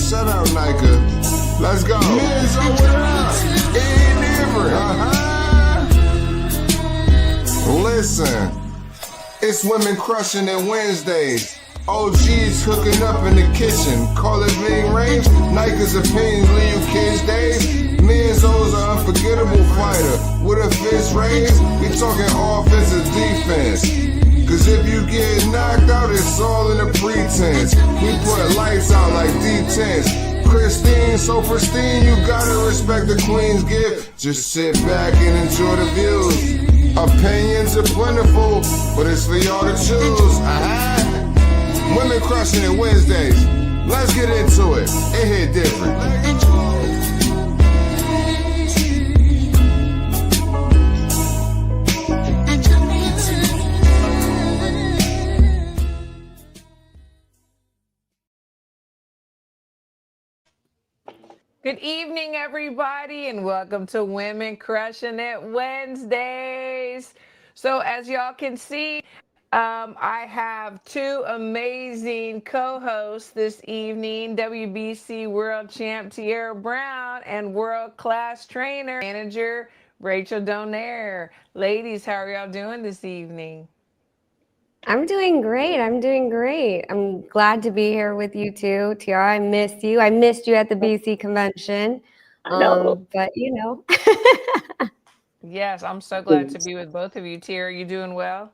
Shut up, Nika. Let's go. Men's what up? Ain't different. Listen, it's women crushing it Wednesdays. OGs hooking up in the kitchen. Call it being range. Nike's opinions leave you kids days. Men's O's an unforgettable fighter. With a fist raised, we talking offensive defense. Cause if you get knocked out, it's all in the pretense. We put lights out like D10s. Christine, so pristine, you gotta respect the Queen's gift. Just sit back and enjoy the views. Opinions are plentiful, but it's for y'all to choose. Women crushing it Wednesdays. Let's get into it. It hit different. Good evening, everybody, and welcome to Women Crushing It Wednesdays. So as y'all can see, I have two amazing co-hosts this evening, WBC World Champ Tiara Brown and world-class trainer manager Rachel DonAir. Ladies, how are y'all doing this evening? I'm doing great. I'm glad to be here with you too, Tiara. I missed you. I missed you at the BC convention. But you know. Yes, I'm so glad to be with both of you. Tiara, you doing well?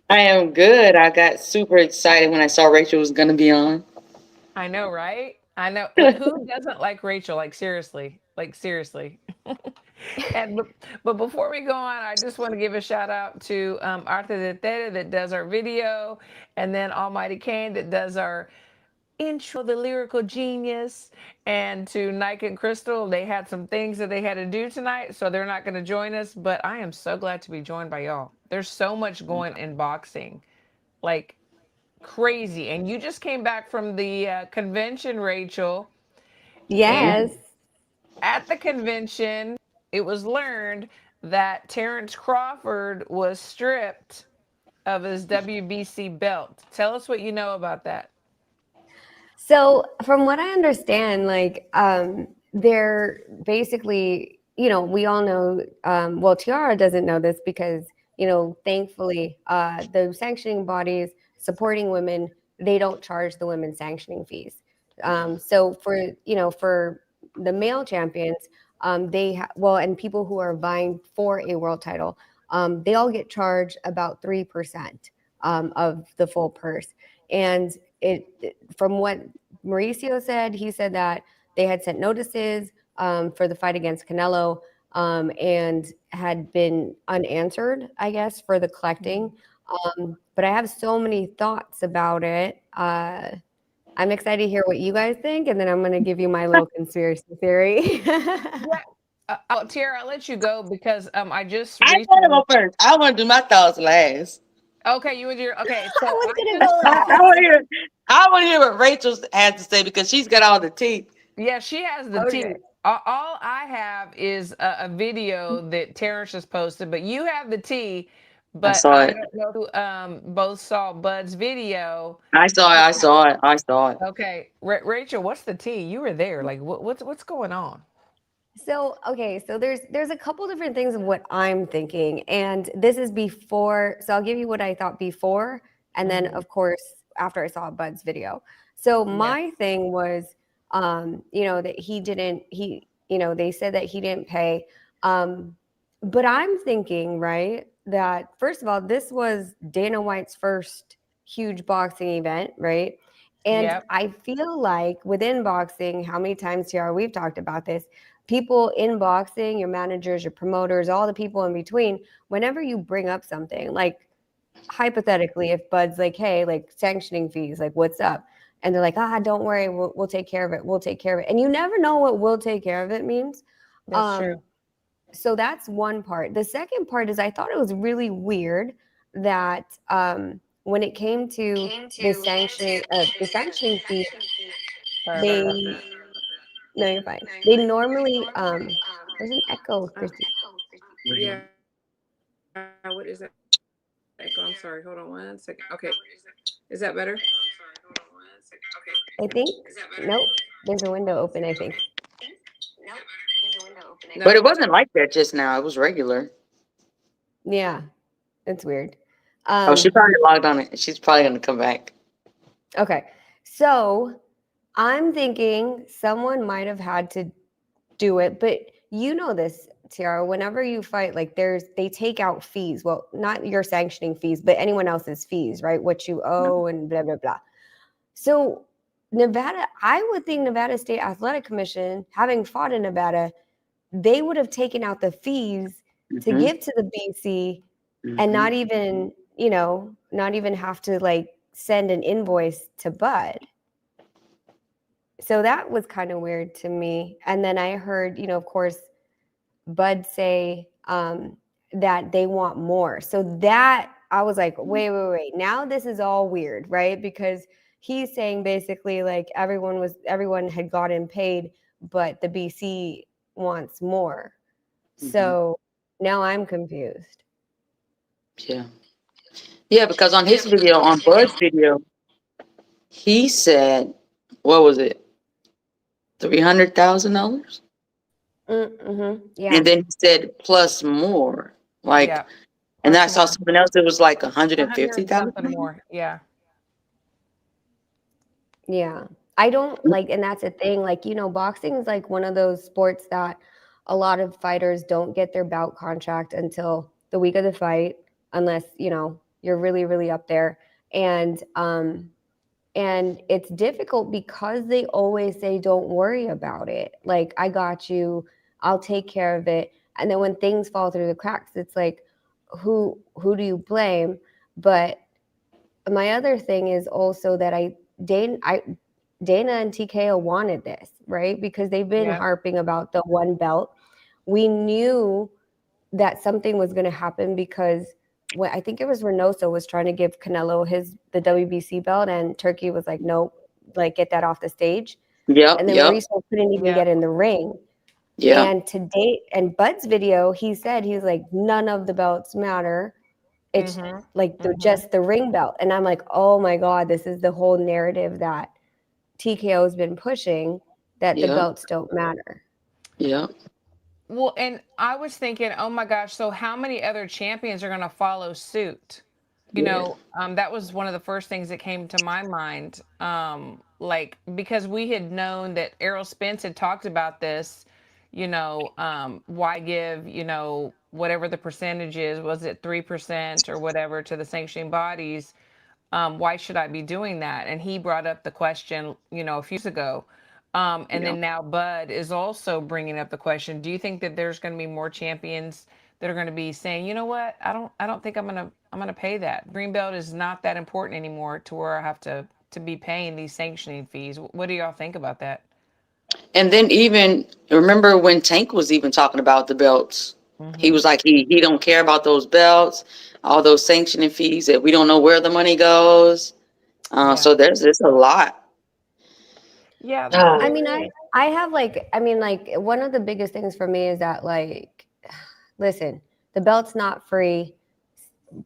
I am good. I got super excited when I saw Rachel was going to be on. I know, right? I know. Who doesn't like Rachel? Like seriously. But before we go on, I just want to give a shout out to Arthur de Tere that does our video, and then Almighty Kane that does our intro, the lyrical genius, and to Nike and Crystal. They had some things that they had to do tonight, so they're not going to join us, but I am so glad to be joined by y'all. There's so much going in boxing, like crazy. And you just came back from the convention, Rachel. Yes. And at the convention, it was learned that Terrence Crawford was stripped of his WBC belt. Tell us what you know about that. So from what I understand, like they're basically, you know, we all know, well, Tiara doesn't know this because, you know, thankfully the sanctioning bodies supporting women, they don't charge the women sanctioning fees. So for, you know, for the male champions, and people who are vying for a world title, they all get charged about 3% of the full purse. And from what Mauricio said, he said that they had sent notices for the fight against Canelo and had been unanswered, I guess, for the collecting. But I have so many thoughts about it. I'm excited to hear what you guys think, and then I'm going to give you my little conspiracy theory. Tiara, I'll let you go because I want to go first. I want to do my thoughts last. Okay, you and your okay. So I was gonna go last. I want to hear what Rachel has to say because she's got all the tea. Yeah, she has the tea. All I have is a video that Terrence just posted, but you have the tea. But I don't know who both saw Bud's video. I saw it. Okay, Rachel, what's the tea? You were there. Like, what's going on? So there's a couple different things of what I'm thinking, and this is before. So I'll give you what I thought before, and then of course after I saw Bud's video. So my thing was, you know, that they said that he didn't pay, but I'm thinking, right, that first of all, this was Dana White's first huge boxing event, right? And I feel like within boxing, how many times, Tiara, we've talked about this. People in boxing, your managers, your promoters, all the people in between, whenever you bring up something, like hypothetically, if Bud's like, hey, like sanctioning fees, like what's up? And they're like, don't worry, we'll take care of it. We'll take care of it. And you never know what we'll take care of it means. That's true. So that's one part. The second part is I thought it was really weird that when it came to the sanctioning fee, no, you're fine. They normally, there's an echo, Christy. Yeah. What is that? Echo. I'm sorry. Hold on one second. Okay. Is that better? I think. Nope. There's a window open, I think. No. But it wasn't like that just now. It was regular. Yeah, it's weird. Oh, she probably logged on it. She's probably going to come back. Okay, so I'm thinking someone might have had to do it, but you know this, Tiara, whenever you fight, like they take out fees. Well, not your sanctioning fees, but anyone else's fees, right? What you owe and blah, blah, blah. So Nevada, I would think Nevada State Athletic Commission, having fought in Nevada, they would have taken out the fees to Mhm. give to the BC and Mhm. not even, not even have to like send an invoice to Bud. So that was kind of weird to me. And then I heard, of course, Bud say that they want more. So that I was like, wait. Now this is all weird, right? Because he's saying basically like everyone had gotten paid, but the BC wants more. So now I'm confused. Yeah. Yeah, because on his video, on Bud's video, he said, what was it? $300,000? Mm-hmm. Yeah. And then he said plus more. Like, Yeah. and then I Plus saw more. something else that was like 100 150,000. something more. Yeah. Yeah. I don't like, and that's the thing, like, boxing is like one of those sports that a lot of fighters don't get their bout contract until the week of the fight, unless, you're really, really up there. And it's difficult because they always say, don't worry about it. Like, I got you, I'll take care of it. And then when things fall through the cracks, it's like, who do you blame? But my other thing is also that Dana and TKO wanted this, right? Because they've been harping about the one belt. We knew that something was going to happen because when I think it was Reynoso was trying to give Canelo the WBC belt, and Turkey was like, nope, like get that off the stage. Yep. And then Mauricio couldn't even get in the ring. Yeah. And to date, and Bud's video, he said, he was like, none of the belts matter. It's like just the ring belt. And I'm like, oh my God, this is the whole narrative that TKO has been pushing, that the belts don't matter. Yeah. Well, and I was thinking, oh my gosh, so how many other champions are going to follow suit? That was one of the first things that came to my mind. Like, because we had known that Errol Spence had talked about this, why give, whatever the percentage is, was it 3% or whatever to the sanctioning bodies? Why should I be doing that? And he brought up the question, a few years ago. And then now Bud is also bringing up the question. Do you think that there's going to be more champions that are going to be saying, you know what? I don't think I'm going to pay that. Green belt is not that important anymore to where I have to be paying these sanctioning fees. What do y'all think about that? And then even remember when Tank was even talking about the belts. He was like, he don't care about those belts, all those sanctioning fees, that we don't know where the money goes. So there's a lot. Yeah. I mean, I have like one of the biggest things for me is that, like, listen, the belt's not free.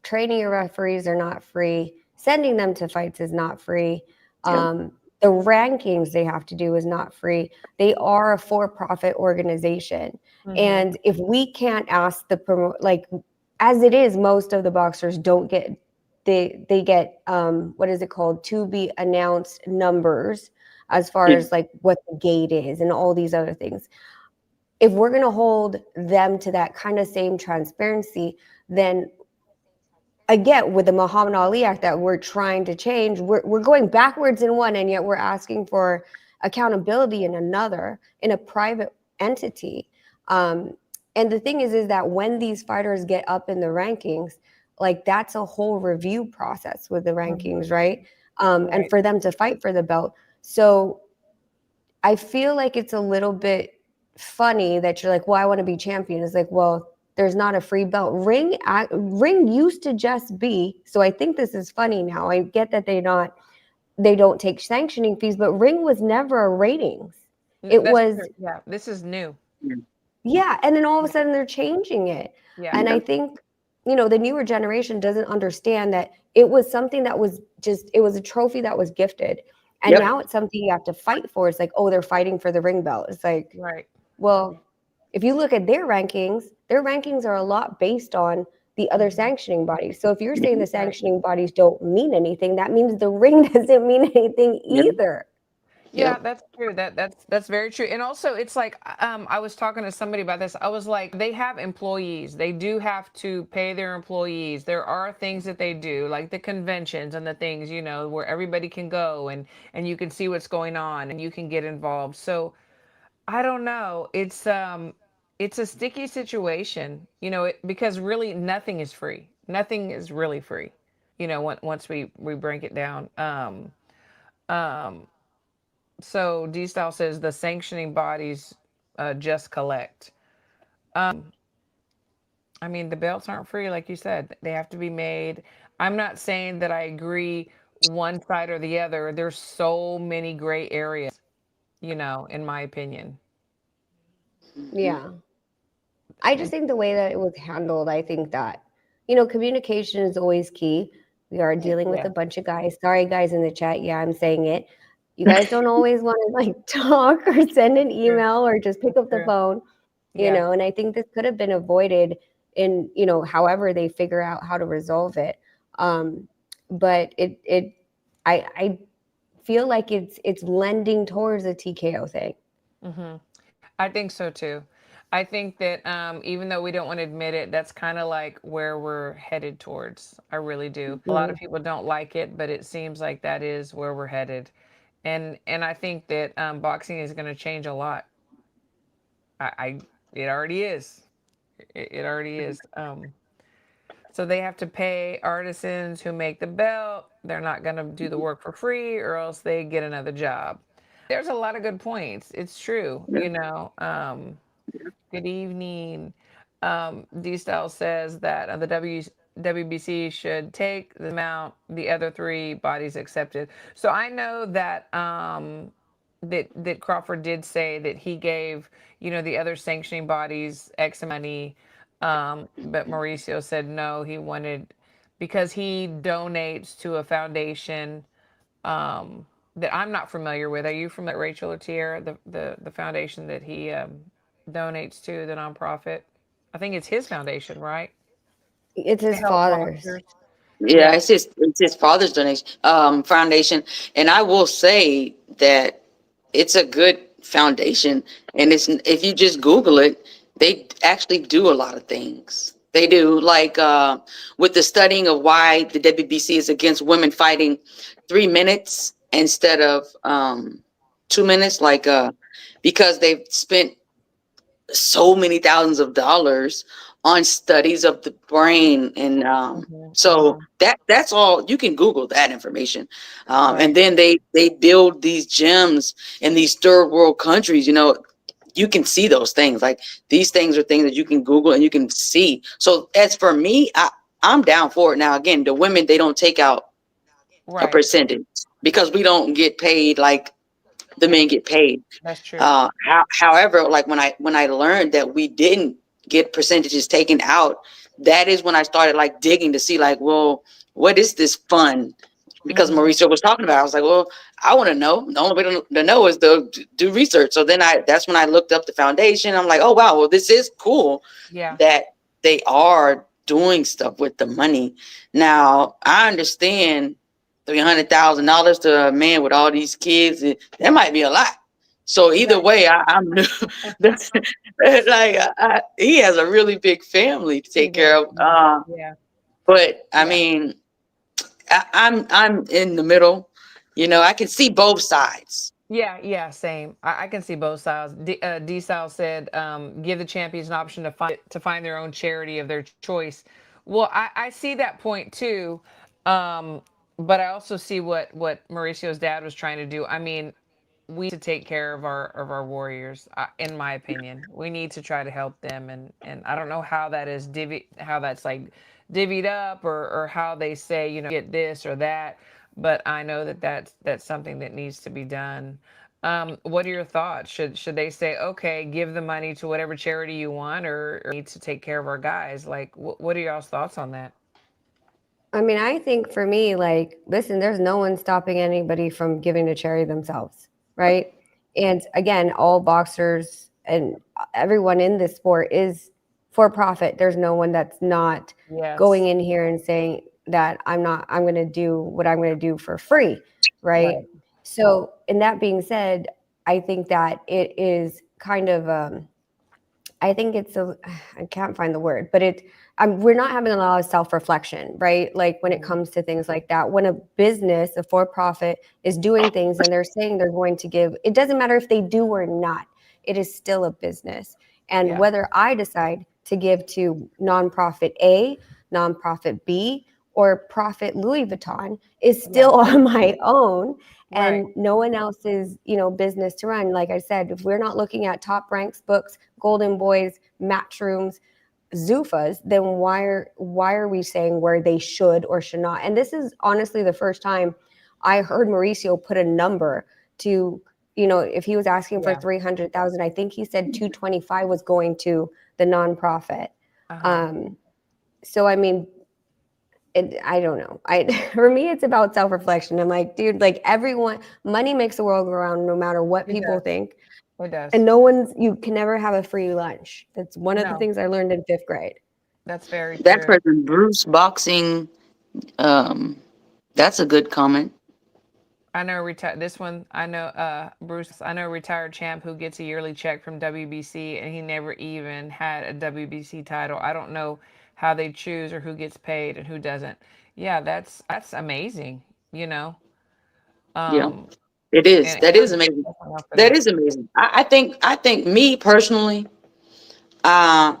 Training your referees are not free. Sending them to fights is not free. The rankings they have to do is not free. They are a for-profit organization. And if we can't ask as it is, most of the boxers don't get, they get, what is it called? To be announced numbers as far as like what the gate is and all these other things. If we're going to hold them to that kind of same transparency, then again, with the Muhammad Ali Act that we're trying to change, we're going backwards in one, and yet we're asking for accountability in another, in a private entity. And the thing is that when these fighters get up in the rankings, like that's a whole review process with the rankings, right? And for them to fight for the belt. So I feel like it's a little bit funny that you're like, well, I want to be champion. It's like, well, there's not a free belt. Ring used to just be, so I think this is funny now. I get that they don't take sanctioning fees, but Ring was never a ratings. This is new. Yeah, and then all of a sudden they're changing it. And I think, the newer generation doesn't understand that it was something that was it was a trophy that was gifted. And Yep. now it's something you have to fight for. It's like, oh, they're fighting for the ring belt. It's like, Right. well, if you look at their rankings are a lot based on the other Mhm. sanctioning bodies. So if you're saying Mhm. the Right. sanctioning bodies don't mean anything, that means the ring doesn't mean anything Yep. either. Yeah, Yep. that's true. That's very true. And also it's like I was talking to somebody about this. I was like, they have employees. They do have to pay their employees. There are things that they do, like the conventions and the things, where everybody can go and you can see what's going on and you can get involved. So I don't know. It's a sticky situation, because really nothing is free. Nothing is really free. Once we break it down. Um so D Style says the sanctioning bodies just collect. I mean, the belts aren't free, like you said. They have to be made. I'm not saying that I agree one side or the other. There's so many gray areas, in my opinion. Mhm. Yeah. I just And think the way that it was handled, I think that, communication is always key. We are dealing with yeah, a bunch of guys. Sorry, guys in the chat. Yeah, I'm saying it. You guys don't always want to like talk or send an true. email or just pick That's up the true. phone, Yeah. and I think this could have been avoided in, however they figure out how to resolve it. Um, but I feel like it's lending towards a TKO thing. hmm I think so too. I think that even though we don't want to admit it, that's kind of like where we're headed towards. I really do. A lot of Mhm. people don't like it, but it seems like that is where we're headed. And I think that boxing is going to change a lot. I it already is. It already is. So they have to pay artisans who make the belt. They're not going to do the work for free, or else they get another job. There's a lot of good points. It's true. Yeah. Good evening. D Style says that WBC should take the amount the other three bodies accepted. So I know that that Crawford did say that he gave the other sanctioning bodies X money, but Mauricio said no. He wanted because he donates to a foundation that I'm not familiar with. Are you familiar, Rachel or Tiara, the foundation that he donates to, the nonprofit? I think it's his foundation, right? It's To his help father's. boxers. Yeah, Yeah. it's his father's donation foundation, and I will say that it's a good foundation, and it's if you just Google it, they actually do a lot of things. They do like with the studying of why the WBC is against women fighting 3 minutes instead of 2 minutes, like because they've spent so many thousands of dollars on studies of the brain and hmm so hmm that's all you can Google that information. And Right. then they build these gyms in these third world countries, you can see those things. Like these things are things that you can Google and you can see. So as for me, I'm down for it. Now again, the women, they don't take out a Right. percentage because we don't get paid like the men get paid. That's true. However, like when I learned that we didn't get percentages taken out, that is when I started like digging to see like, well, what is this fund? Because hmm Mauricio was talking about it. I was like, well, I want to know. The only way to know is to do research. So then that's when I looked up the foundation. I'm like, oh wow, well this is cool Yeah. that they are doing stuff with the money. Now I understand $300,000 to a man with all these kids. That might be a lot. So either Exactly. way, I'm that's, like he has a really big family to He take care does. of. Yeah. But I Yeah. mean, I'm in the middle. I can see both sides. Yeah, yeah, same. I can see both sides. D Sal said, give the champions an option to find their own charity of their choice. Well, I see that point too, um, but I also see what Mauricio's dad was trying to do. I mean, we need to take care of our warriors. In my opinion, we need to try to help them, and I don't know how that is how that's like divvied up, or how they say get this or that, but I know that that's something that needs to be done. What are your thoughts? Should they say, okay, give the money to whatever charity you want, or need to take care of our guys? Like, what are y'all's thoughts on that? I mean, I think for me, like, listen, there's no one stopping anybody from giving to charity themselves, right? And again, all boxers and everyone in this sport is for profit. There's no one that's not going Yes. in here and saying that I'm going to do what I'm going to do for free, right? Right. So, in that being said, I think that it is kind of, I think it's I can't find the word, but we're not having a lot of self-reflection, right? Like when it Mhm. comes to things like that, when a business, a for-profit is doing things and they're saying they're going to give, it doesn't matter if they do or not, it is still a business. And Yeah. whether I decide to give to nonprofit A, nonprofit B, or profit Louis Vuitton is Yeah. still on my own, Right. and no one else's, business to run. Like I said, if we're not looking at Top Ranks books, Golden Boys, Matchrooms, Zufas, then why are we saying where they should or should not? And this is honestly the first time I heard Mauricio put a number to, if he was asking for Yeah. 300,000, I think he said 225 was going to the nonprofit. Uh-huh. So I mean, I don't know. For me, it's about self-reflection. I'm like, dude, like everyone, money makes the world go around no matter what It people does. think. It does. And you can never have a free lunch. That's one of the No, things I learned in 5th grade. that's very That true. person, Bruce Boxing, that's a good comment. I know this one, I know Bruce, I know a retired champ who gets a yearly check from WBC and he never even had a WBC title. I don't know how they choose or who gets paid and who doesn't. Yeah, that's amazing, you know. Yeah, Um it is. and That is I'm amazing. definitely up for That that. is amazing. I think me personally, uh,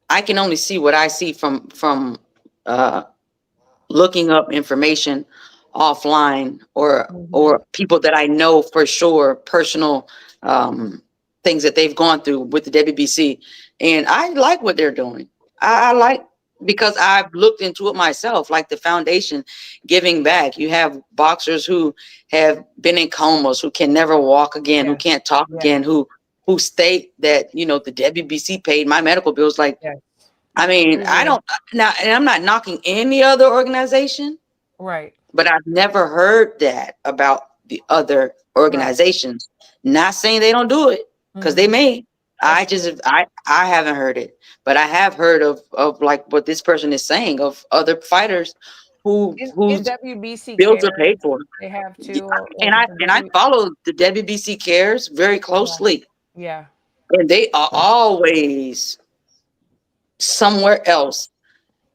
I can only see what I see from uh, looking up information offline Mhm. or people that I know for sure, personal things that they've gone through with the WBC, and I like what they're doing. I like because I've looked into it myself, like the foundation giving back. You have boxers who have been in comas, who can never walk again, who Yes. can't talk Yes. again, who state that the WBC paid my medical bills. Like, Yes. I mean, I Mhm. don't now, and I'm not knocking any other organization, Right. but I've never heard that about the other Right. organizations. Not saying they don't do it, because they Mhm. may. That's I true. just I haven't heard it, but I have heard of like what this person is saying of other fighters Is whose WBC bills are Cares paid for. they have Yeah, too, or and like I it's a and I W. follow the WBC Cares very Yeah. closely, Yeah. and they are always somewhere else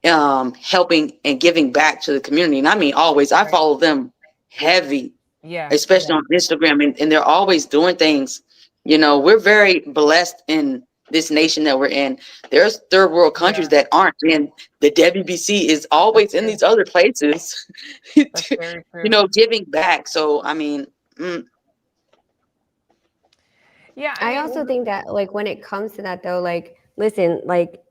helping and giving back to the community. And I mean always. I Right. follow them heavy, Yeah. especially Yeah. on Instagram, and they're always doing things. We're very blessed in this nation that we're in. There's third world countries Yeah. that aren't, and the WBC is That's always in true. these other places, That's very true. giving back. So I mean, Yeah. I I mean, also think that, like, when it comes to that, though, like, listen, like,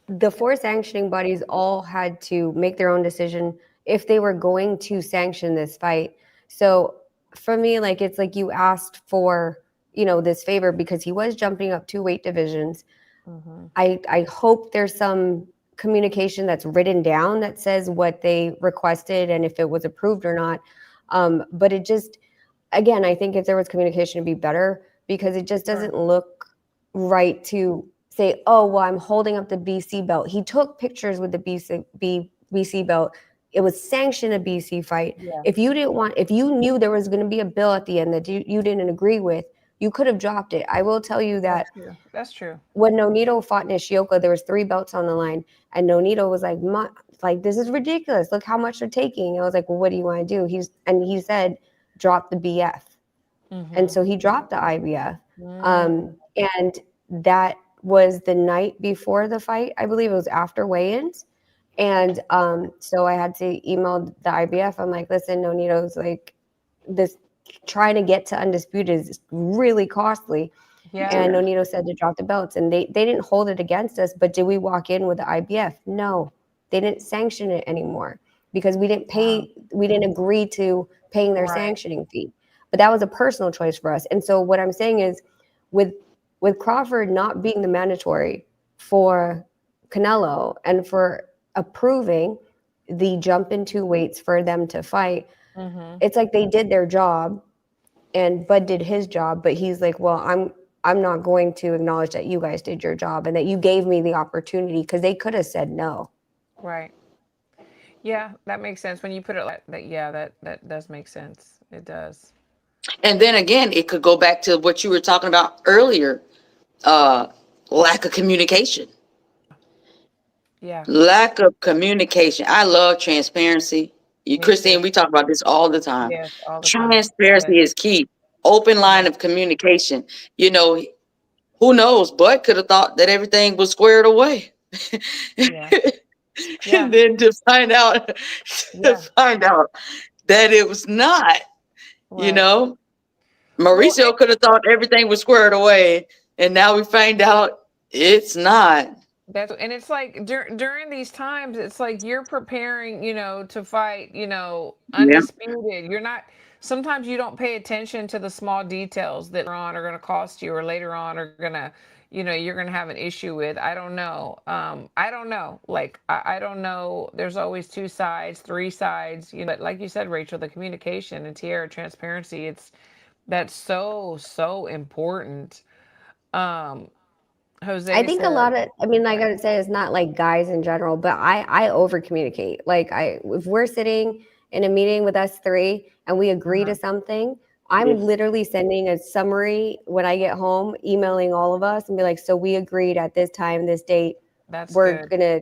the 4 sanctioning bodies all had to make their own decision if they were going to sanction this fight. So for me, like, it's like you asked for, this favor because he was jumping up 2 weight divisions. mhm. I hope there's some communication that's written down that says what they requested and if it was approved or not. But it just, again, I think if there was communication, it'd be better because it just Sure. doesn't look right to say, oh, well, I'm holding up the BC belt. He took pictures with the BC belt. It was sanctioned a BC fight. Yeah. If you knew there was going to be a bill at the end that you didn't agree with, you could have dropped it. I will tell you That's that true. That's true. when Nonito fought Nishioka, there was 3 belts on the line, and Nonito was like, this is ridiculous. Look how much they're taking. I was like, well, what do you want to do? He said, drop the BF, and Mhm. so he dropped the IBF, Mm. and that was the night before the fight. I believe it was after weigh-ins, and so I had to email the IBF. I'm like, listen, Nonito's like, this trying to get to undisputed is really costly. Yeah. And yeah, Nonito said to drop the belts, and they didn't hold it against us. But did we walk in with the IBF? No, they didn't sanction it anymore because Wow. we didn't agree to paying their Right. sanctioning fee. But that was a personal choice for us. And so what I'm saying is, with Crawford not being the mandatory for Canelo and for approving, the jump into weights for them to fight. Mm-hmm. It's like they did their job and Bud did his job, but he's like, well, I'm not going to acknowledge that you guys did your job and that you gave me the opportunity, because they could have said no. Right. Yeah, that makes sense when you put it like that. Yeah, that does make sense. It does. And then again, it could go back to what you were talking about earlier, lack of communication. Yeah. Lack of communication. I love transparency. You, Me Christine, too. we talk about this all the time. Yes, all the time. Love it. Transparency is key. Open line Yeah. of communication. You know, who knows? Bud could have thought that everything was squared away. Yeah. Yeah. And then to find out, Yeah. that it was not, you Right. know, Well, Mauricio could have thought everything was squared away. And now we find out it's not. and it's like during these times, it's like you're preparing, to fight, Yeah. undisputed. You're not. Sometimes you don't pay attention to the small details that later on are going to cost you, or later on are gonna, you're gonna have an issue with. I don't know. I don't know. Like I don't know. There's always two sides, three sides. But like you said, Rachel, the communication and Tiara, transparency. That's so important. Um, I Jose think a said, lot of, I mean, like I would say, it's not like guys in general, but I over communicate. Like if we're sitting in a meeting with us three and we agree to something, I'm literally sending a summary when I get home, emailing all of us and be like, so we agreed at this time, this date, that's we're good. going to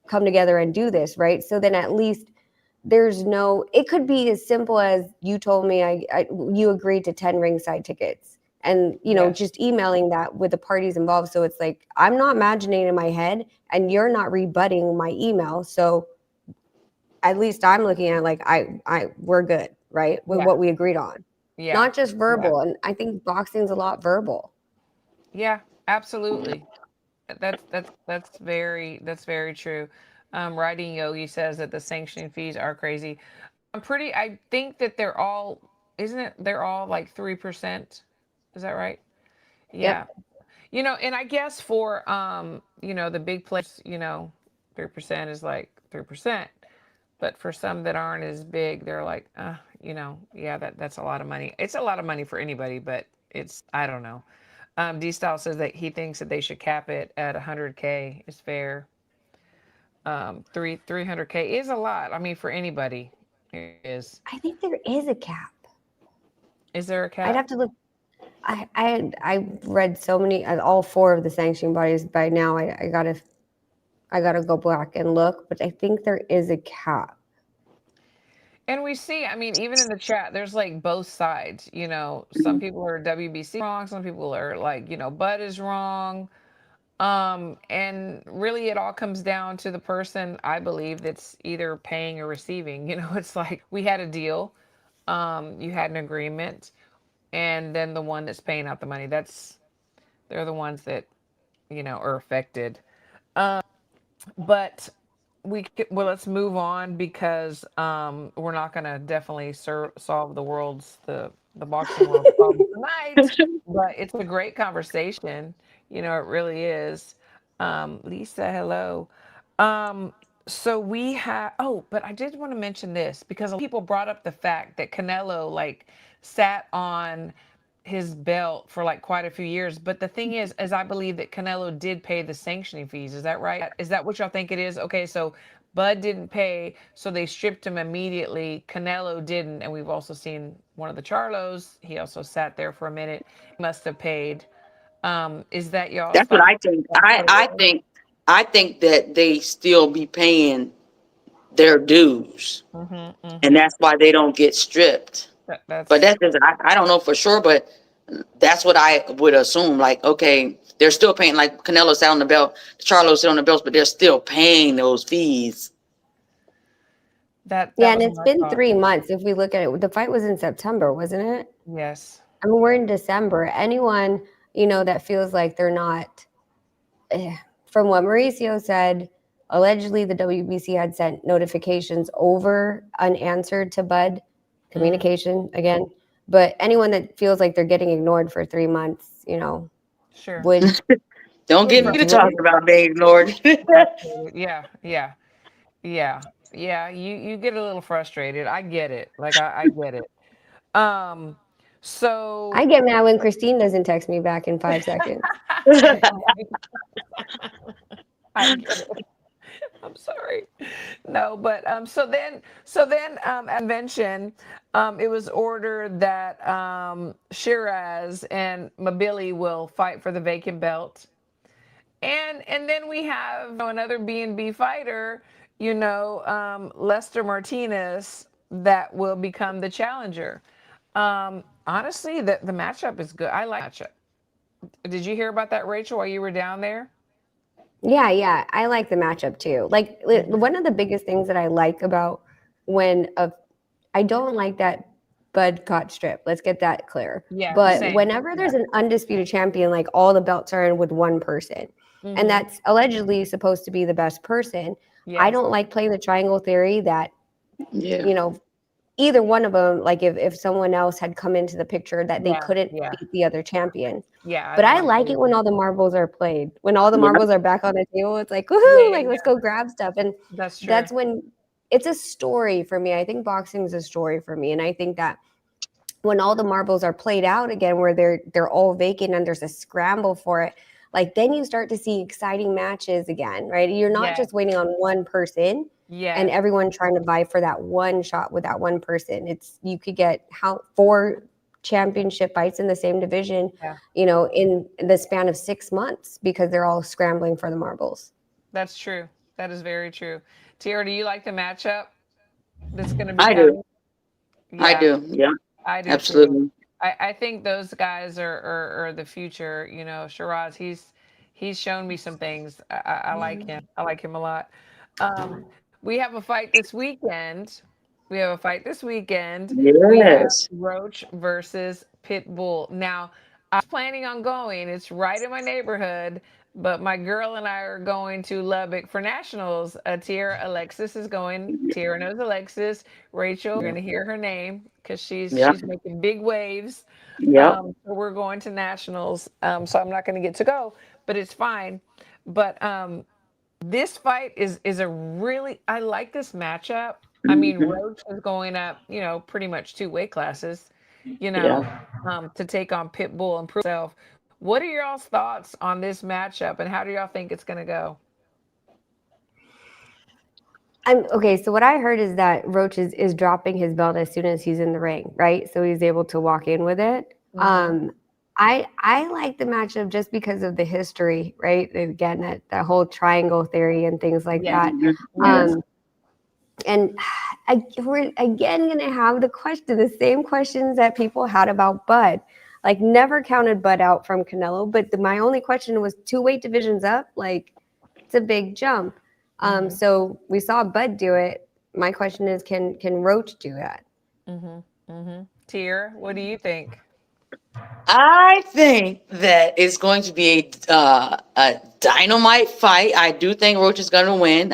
come together and do this, right? So then at least there's no, it could be as simple as you told me you agreed to 10 ringside tickets. And, Yes. just emailing that with the parties involved. So it's like, I'm not imagining in my head and you're not rebutting my email. So at least I'm looking at like, we're good, right? With Yeah. what we agreed on. Yeah. Not just Yeah. verbal. And I think boxing's a lot verbal. Yeah, absolutely. That's very true. Writing Yogi says that the sanctioning fees are crazy. I think that they're all, isn't it? They're all like 3%. Is that right? Yeah. Yep. And I guess for the big players, 3% is like 3%. But for some that aren't as big, they're like, yeah, that's a lot of money. It's a lot of money for anybody, but I don't know. D Style says that he thinks that they should cap it at 100K is fair. 300K is a lot. I mean, for anybody, it is. I think there is a cap. Is there a cap? I'd have to look. I read so many, all four of the sanctioning bodies by now. I gotta go back and look, but I think there is a cap. And we see, I mean, even in the chat, there's like both sides. Some people are WBC wrong. Some people are like, Bud is wrong. And really it all comes down to the person, I believe, that's either paying or receiving. It's like we had a deal. You had an agreement, and then the one that's paying out the money, they're the ones that, are affected. But let's move on, because we're not going to definitely solve the boxing world's problem tonight, but it's a great conversation. It really is. Lisa, hello. So we have, but I did want to mention this, because people brought up the fact that Canelo like sat on his belt for like quite a few years. But the thing is I believe that Canelo did pay the sanctioning fees. Is that right? Is that what y'all think it is? Okay, so Bud didn't pay, so they stripped him immediately. Canelo didn't, and we've also seen one of the Charlos. He also sat there for a minute. He must have paid. Is that y'all's That's what thought? I think. I think that they still be paying their dues, and that's why they don't get stripped. But that's just, I don't know for sure, but that's what I would assume. Like, okay, they're still paying, like Canelo sat on the belt, Charlo sit on the belts, but they're still paying those fees. That Yeah, was and it's my been thought. 3 months. If we look at it, the fight was in September, wasn't it? Yes. I mean, we're in December. Anyone, that feels like they're not, from what Mauricio said, allegedly the WBC had sent notifications over unanswered to Bud, communication again. But anyone that feels like they're getting ignored for 3 months, Sure. would. Don't get me to talk about being ignored. Yeah. Yeah, you get a little frustrated. I get it. Like I get it. Um, I so get mad when Christine doesn't text me back in 5 seconds. I get it. I'm sorry. No, but so then as mentioned, it was ordered that Shiraz and Mabili will fight for the vacant belt. And then we have another B&B fighter, Lester Martinez, that will become the challenger. Honestly, the matchup is good. I like matchup. Did you hear about that, Rachel, while you were down there? Yeah, yeah, I like the matchup too. Like one of the biggest things that I like about when I don't like that Bud got stripped. Let's get that clear. Yeah, But same. whenever there's an undisputed champion, like all the belts are in with one person, and Mm-hmm. that's allegedly supposed to be the best person. I Yes. don't like playing the triangle theory that, Yeah. you know, either one of them, like if someone else had come into the picture that they Yeah. couldn't Yeah. beat the other champion. Yeah. I But don't I like that like it when either. all the marbles are played. When all the Yeah. marbles are back on the table, it's like, Yeah. woohoo, Yeah. like let's Yeah. go grab stuff. And That's true. that's when it's a story for me. I think boxing is a story for me. And I think that when all the marbles are played out again, where they're all vacant and there's a scramble for it, like then you start to see exciting matches again, right? You're not Yeah. just waiting on one person and Yes. everyone trying to vie for that one shot with that one person. It's you could get four championship fights in the same division, Yeah. in the span of 6 months because they're all scrambling for the marbles. That's true. That is very true. Tiara, do you like the matchup that's going to be I do. coming? I Yeah, do. Yeah. I do too. Absolutely. I think those guys are the future. Shiraz, he's shown me some things. I like him. I like him a lot. Um, we have a fight this weekend. We have Yes. Roach versus Pitbull. Now, I was planning on going. It's right in my neighborhood, but my girl and I are going to Lubbock for nationals. Tiara Alexis is going. Tiara knows Alexis. Rachel, you're Yeah. gonna hear her name because she's Yeah. she's making big waves. Yep. So we're going to nationals. So I'm not going to get to go, but it's fine. But this fight is a really I like this matchup. I mean, Mhm. Roach is going up, pretty much two weight classes, Yeah. to take on Pitbull and prove himself. What are y'all's thoughts on this matchup, and how do y'all think it's going to go? Okay, so what I heard is that Roach is dropping his belt as soon as he's in the ring, right? So he's able to walk in with it. Mm-hmm. I like the matchup just because of the history, right? Again, that whole triangle theory and things like Yes. that. Mhm. Yes. Yes. Um, and we're again going to have the same questions that people had about Bud. Like never counted Bud out from Canelo, but my only question was two weight divisions up. Like it's a big jump. Mm-hmm. So we saw Bud do it. My question is, can Roach do that? Mm-hmm. Mm-hmm. Tier, what do you think? I think that it's going to be a dynamite fight. I do think Roach is going to win.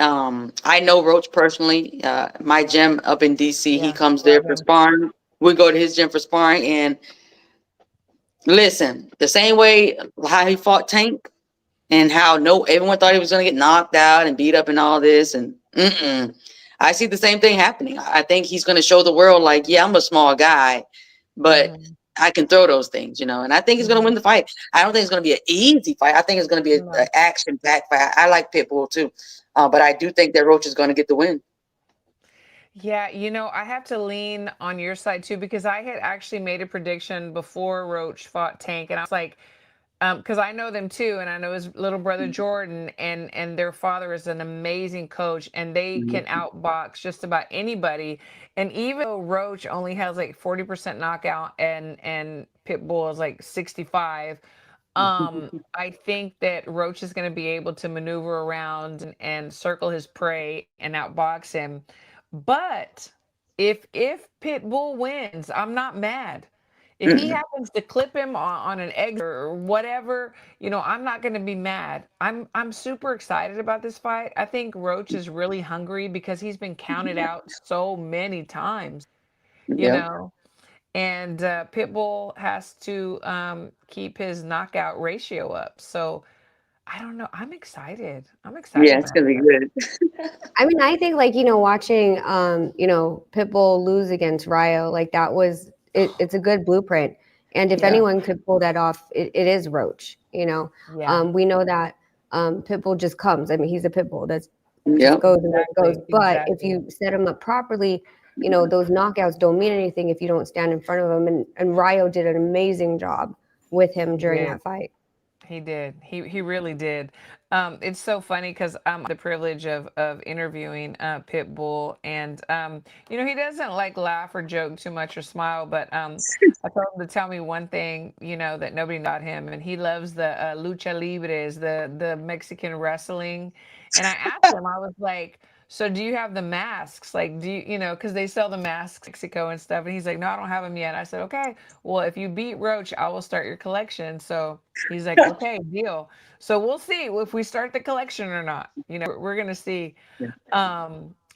I know Roach personally. My gym up in DC, he Yeah, comes there love for him. sparring. We go to his gym for sparring. And listen, the same way how he fought Tank and how everyone thought he was going to get knocked out and beat up and all this. And I see the same thing happening. I think he's going to show the world, like, yeah, I'm a small guy, but Mm-hmm. I can throw those things, and I think he's going to Mm-hmm. win the fight. I don't think it's going to be an easy fight. I think it's going to be an No. action-packed fight. I like Pitbull too, but I do think that Roach is going to get the win. Yeah, I have to lean on your side too because I had actually made a prediction before Roach fought Tank, and I was like, because I know them too, and I know his little brother Jordan, and their father is an amazing coach, and they can outbox just about anybody. And even though Roach only has like 40% knockout, and Pitbull is like 65, I think that Roach is going to be able to maneuver around and circle his prey and outbox him. But if Pitbull wins, I'm not mad. If he happens to clip him on an exit or whatever, I'm not going to be mad. I'm super excited about this fight. I think Roach is really hungry because he's been counted out so many times, you Yeah. know. And Pitbull has to keep his knockout ratio up. So I don't know. I'm excited. I'm excited Yeah, it's about gonna be that. good. I mean, I think like, watching Pitbull lose against Ryo, like that was it's a good blueprint. And if Yeah. anyone could pull that off, it is Roach. Yeah. We know that Pitbull just comes. I mean, he's a Pitbull. That's just Yep. goes and where it goes. Exactly. But if Exactly. you set him up properly, those knockouts don't mean anything if you don't stand in front of him. And Ryo did an amazing job with him He during did. that fight. He did. He really did. It's so funny because I'm the privilege of interviewing Pitbull, and he doesn't like laugh or joke too much or smile, but I told him to tell me one thing, that nobody knew about him, and he loves the lucha libres, the Mexican wrestling, and I asked him, I was like, so do you have the masks? Like, do because they sell the masks in Mexico and stuff, and he's like, no, I don't have them yet. I said, okay, well, if you beat Roach, I will start your collection. So he's like, okay, deal. So we'll see if we start the collection or not. We're gonna see. Yeah.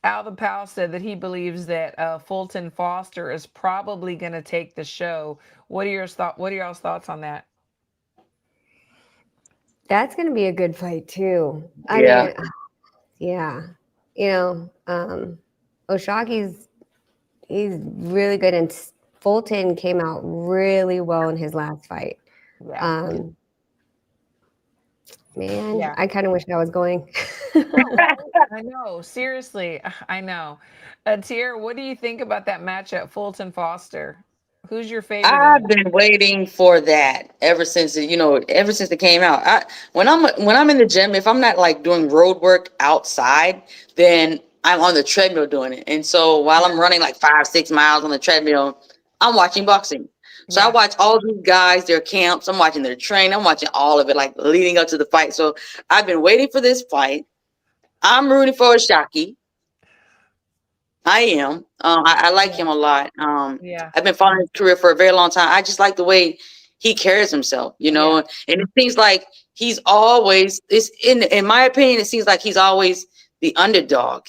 Alvin Powell said that he believes that Fulton Foster is probably gonna take the show. What are your thoughts? What are y'all's thoughts on that? That's going to be a good fight too. I Yeah. mean, yeah, you know, Oshaki's he's really good, and Fulton came out really well in his last fight. Yeah, Um, man, yeah. I kind of wish I was going. No, right? I know. Seriously, I know. Tier, what do you think about that matchup, Fulton Foster? Who's your favorite in I've it? been waiting for that ever since it came out. When I'm in the gym, if I'm not like doing road work outside, then I'm on the treadmill doing it. And so while I'm Yeah, running like 5, 6 miles on the treadmill, I'm watching boxing. So I yeah, watch all these guys, their camps. I'm watching their training. I'm watching all of it, like leading up to the fight. So I've been waiting for this fight. I'm rooting for Ashaki. I am. I like yeah, him a lot. yeah, I've been following his career for a very long time. I just like the way he carries himself, yeah. and it seems like he's always. It's in my opinion, it seems like he's always the underdog.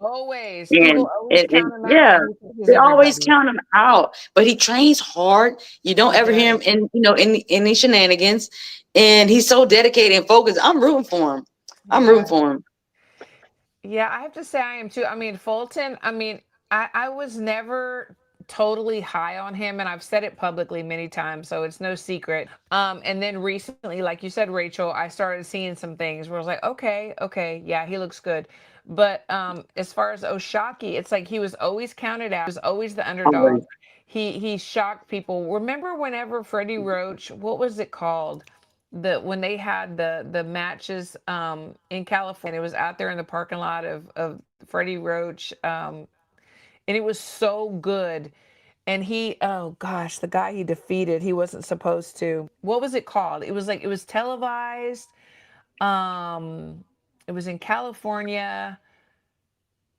Always. People And always and, count and him out yeah, when he thinks they always everybody. count him out, but he trains hard. You don't He ever hear does. him in any shenanigans, and he's so dedicated and focused. I'm rooting for him. I'm rooting Yeah. for him. Yeah, I have to say I am too. I mean, Fulton, I was never totally high on him, and I've said it publicly many times, so it's no secret. And then recently, like you said, Rachel, I started seeing some things where I was like, okay, okay, yeah, he looks good. But as far as Oshaki, it's like he was always counted out, he was always the underdog. Always. He shocked people. Remember whenever Freddie Roach, what was it called? When they had the matches in California, it was out there in the parking lot of Freddie Roach, and it was so good. And he, oh gosh, the guy he defeated, he wasn't supposed to. What was it called? It was like it was televised. Um, it was in California.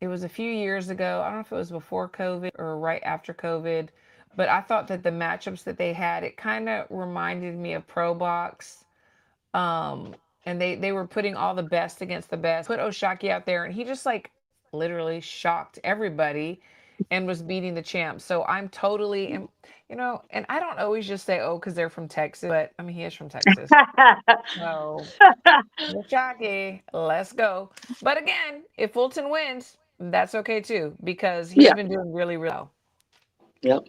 It was a few years ago. I don't know if it was before COVID or right after COVID, but I thought that the matchups that they had, it kind of reminded me of Pro Box. And they were putting all the best against the best, put Oshaki out there, and he just like literally shocked everybody and was beating the champ. So I'm totally and I don't always just say, oh, because they're from Texas, but I mean he is from Texas. So Oshaki, let's go. But again, if Fulton wins, that's okay too, because he's Yeah. been doing really, really well. Yep.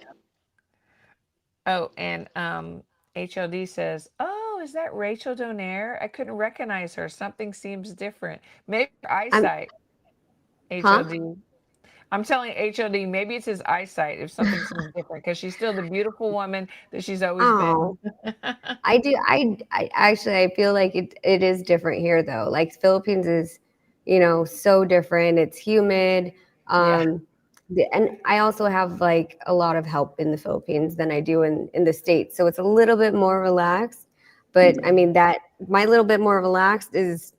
Oh, and HLD says, "Oh, is that Rachel DonAir? I couldn't recognize her. Something seems different. Maybe her I'm, eyesight." huh? HLD. I'm telling HLD, maybe it's his eyesight if something seems different because she's still the beautiful woman that she's always been. Oh, I do. I actually I feel like it is different here though. Like Philippines is, so different. It's humid. Yeah, Um, and I also have like a lot of help in the Philippines than I do in the States. So it's a little bit more relaxed. But I mean that my little bit more relaxed is,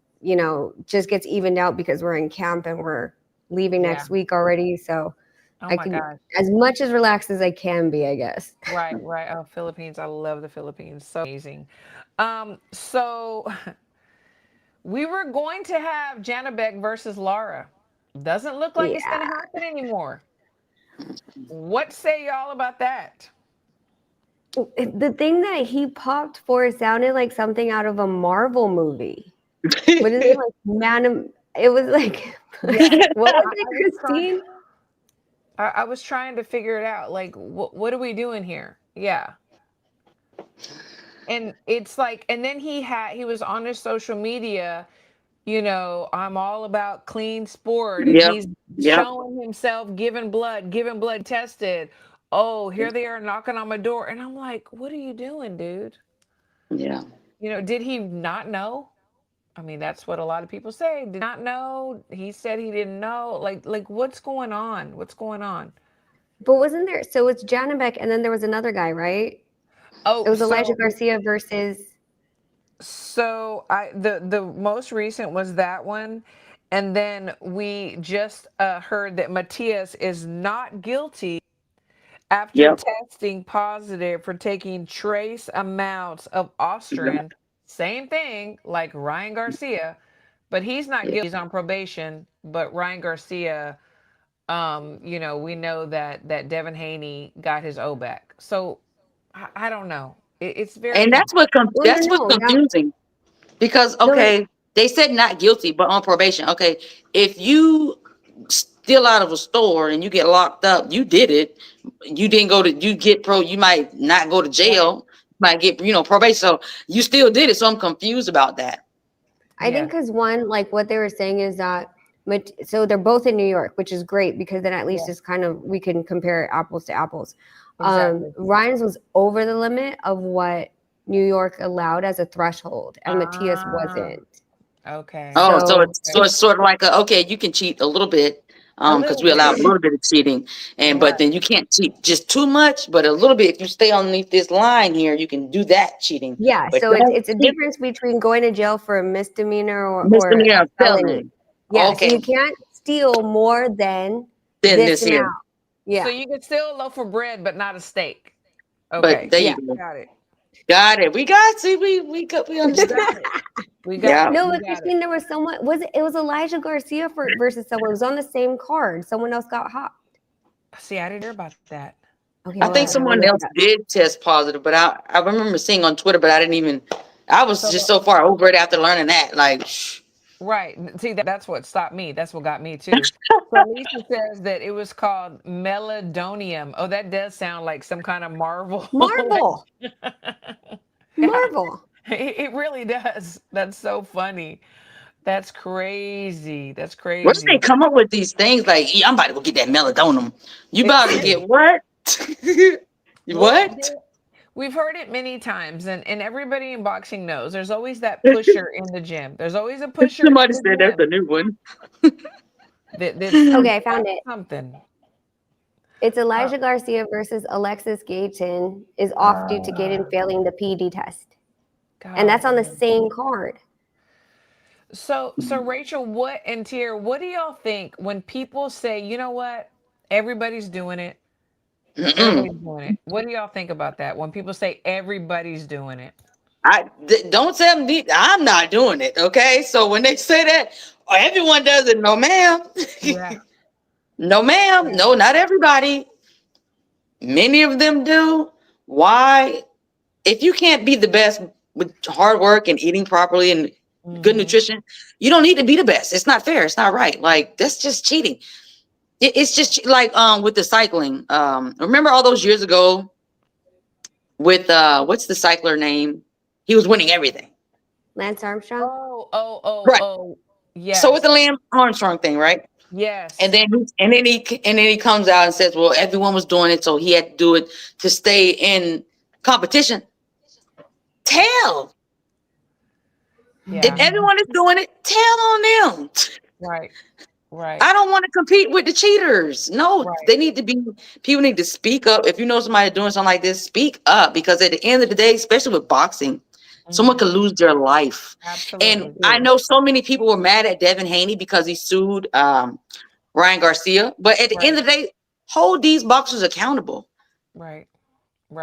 just gets evened out because we're in camp and we're leaving yeah. next week already. So Oh I my can gosh. as much as relaxed as I can be, I guess. Right, right. Oh, Philippines. I love the Philippines. So amazing. So we were going to have Jannibek versus Lara. Doesn't look like it's going Yeah. to happen anymore. What say y'all about that? The thing that he popped for sounded like something out of a Marvel movie. What is it, like Man? It was like, Yeah. what was I it, was Christine? I was trying to figure it out. Like, what are we doing here? Yeah. And it's like, and then he was on his social media, I'm all about clean sport, and Yep. he's Yep. showing himself giving blood tested. Oh, here they are knocking on my door. And I'm like, what are you doing, dude? Yeah. Did he not know? I mean, that's what a lot of people say. Did not know. He said he didn't know. Like what's going on? What's going on? But wasn't there? So it's Jannibek, and then there was another guy, right? Oh, It was Elijah Garcia versus. So the most recent was that one, and then we just heard that Matias is not guilty after Yep. testing positive for taking trace amounts of Ostrin. Same thing like Ryan Garcia, but he's not guilty. He's on probation. But Ryan Garcia, we know that Devin Haney got his O back. So I don't know. It's very And that's what's No, confusing. Because they said not guilty, but on probation. Okay, if you steal out of a store and you get locked up, you did it. You didn't go to. You might not go to jail. You might get probation. So you still did it. So I'm confused about that. I think because one, like what they were saying is that, so they're both in New York, which is great because then at least it's kind of, we can compare apples to apples. Exactly. Ryan's was over the limit of what New York allowed as a threshold, and Matias wasn't. Okay. Oh, so it's sort of like you can cheat a little bit, because we allow a little bit of cheating, but then you can't cheat just too much, but a little bit. If you stay underneath this line here, you can do that cheating. Yeah, but so it's a difference between going to jail for a misdemeanor or a felony. Yeah, okay. So you can't steal more than this amount. Here. Yeah. So you can steal a loaf of bread, but not a steak. Okay. But there you go. Got it. We understand. We got. No, but Christine, there was someone. It was Elijah Garcia versus someone. It was on the same card. Someone else got hopped. See, I didn't hear about that. Okay, I think someone else did test positive, but I remember seeing on Twitter, but I didn't even. I was just so far over it after learning that. Like, right. See, that's what stopped me. That's what got me too. So Lisa says that it was called meladonium. Oh, that does sound like some kind of Marvel. Marvel. It really does. That's so funny. That's crazy. That's crazy. Where do they come up with these things? Like, I'm about to go get that meladonium. You about to get what? What? We've heard it many times, and everybody in boxing knows there's always that pusher in the gym. There's always a pusher. Somebody said that's a new one. Okay, I found it. Something. It's Elijah Garcia versus Alexis Gayton is off due to Gayton failing the PED test. And that's on the same card. So Rachel, Tiara, what do y'all think when people say, you know what, everybody's doing it? Everybody's doing it. What do y'all think about that? When people say everybody's doing it? Don't tell me I'm not doing it. Okay. So when they say that, everyone does it. No, ma'am. Yeah. No, ma'am. No, not everybody. Many of them do. Why? If you can't be the best with hard work and eating properly and good nutrition, you don't need to be the best. It's not fair. It's not right. Like, that's just cheating. It's just like with the cycling. Remember all those years ago with what's the cycler name? He was winning everything. Lance Armstrong. Right. Oh, yes. So with the Lance Armstrong thing, right? Yes. And then he comes out and says, well, everyone was doing it, so he had to do it to stay in competition. Tell. Yeah. If everyone is doing it, tell on them. Right. I don't want to compete with the cheaters. No, people need to speak up. If you know somebody doing something like this, speak up, because at the end of the day, especially with boxing, someone could lose their life. Absolutely. And I know so many people were mad at Devin Haney because he sued Ryan Garcia. But at the end of the day, hold these boxers accountable. Right.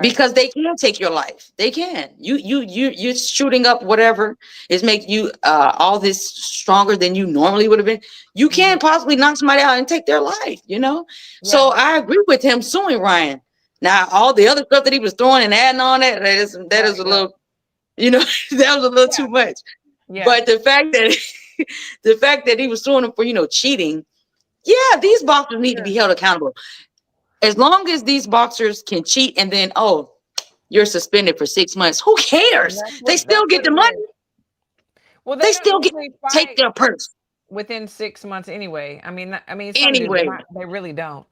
Because they can take your life. They can. You're shooting up whatever is make you all this stronger than you normally would have been. You can possibly knock somebody out and take their life, you know? Yeah. So I agree with him suing Ryan. Now, all the other stuff that he was throwing and adding on that is a little, you know, that was a little too much. Yeah. But the fact that the fact that he was throwing them for, cheating, yeah, these boxers need to be held accountable. As long as these boxers can cheat and then, you're suspended for 6 months, who cares? They still get the money. Well, they still get take their purse within 6 months anyway. I mean, anyway. They really don't.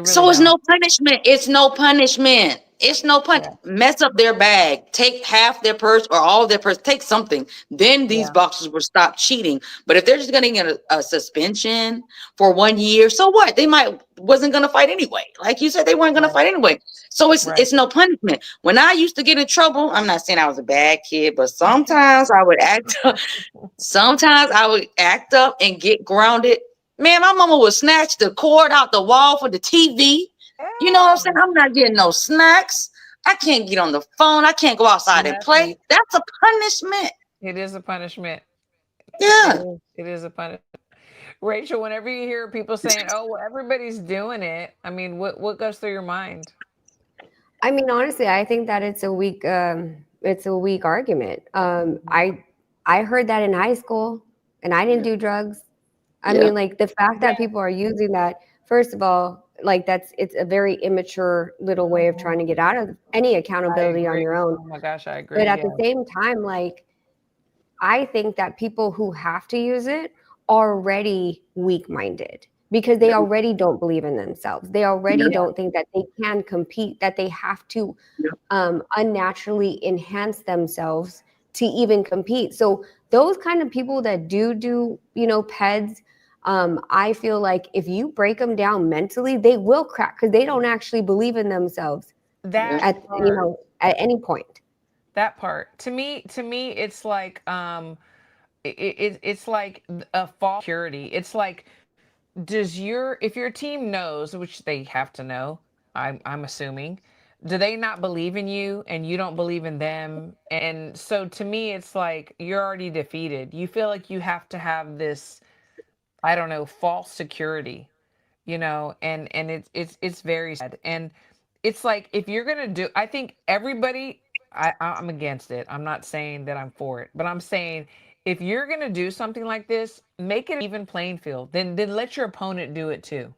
So it's no punishment. It's no punishment. It's no punishment. Yeah. Mess up their bag, take half their purse or all their purse, take something. Then these boxers will stop cheating. But if they're just going to get a suspension for 1 year, so what? They wasn't going to fight anyway. Like you said, they weren't going to fight anyway. So it's no punishment. When I used to get in trouble, I'm not saying I was a bad kid, but sometimes I would act up. Sometimes I would act up and get grounded. Man, my mama would snatch the cord out the wall for the TV. You know what I'm saying? I'm not getting no snacks. I can't get on the phone. I can't go outside and play. That's a punishment. It is a punishment. Yeah. It is a punishment. Rachel, whenever you hear people saying, oh, well, everybody's doing it, I mean, what goes through your mind? I mean, honestly, I think that it's a weak argument. I heard that in high school and I didn't do drugs. I mean, like the fact that people are using that, first of all, like it's a very immature little way of trying to get out of any accountability on your own. Oh my gosh, I agree. But at the same time, like, I think that people who have to use it are already weak-minded because they already don't believe in themselves. They already don't think that they can compete, that they have to unnaturally enhance themselves to even compete. So those kind of people that do, PEDs, I feel like if you break them down mentally, they will crack because they don't actually believe in themselves at any point. That part to me, it's like it's like a false security. It's like, if your team knows, which they have to know, I'm assuming, do they not believe in you and you don't believe in them? And so to me, it's like you're already defeated. You feel like you have to have this, I don't know, false security, and it's very sad. And it's like, if you're going to do, I think everybody, I'm against it. I'm not saying that I'm for it, but I'm saying if you're going to do something like this, make it an even playing field. Then let your opponent do it too,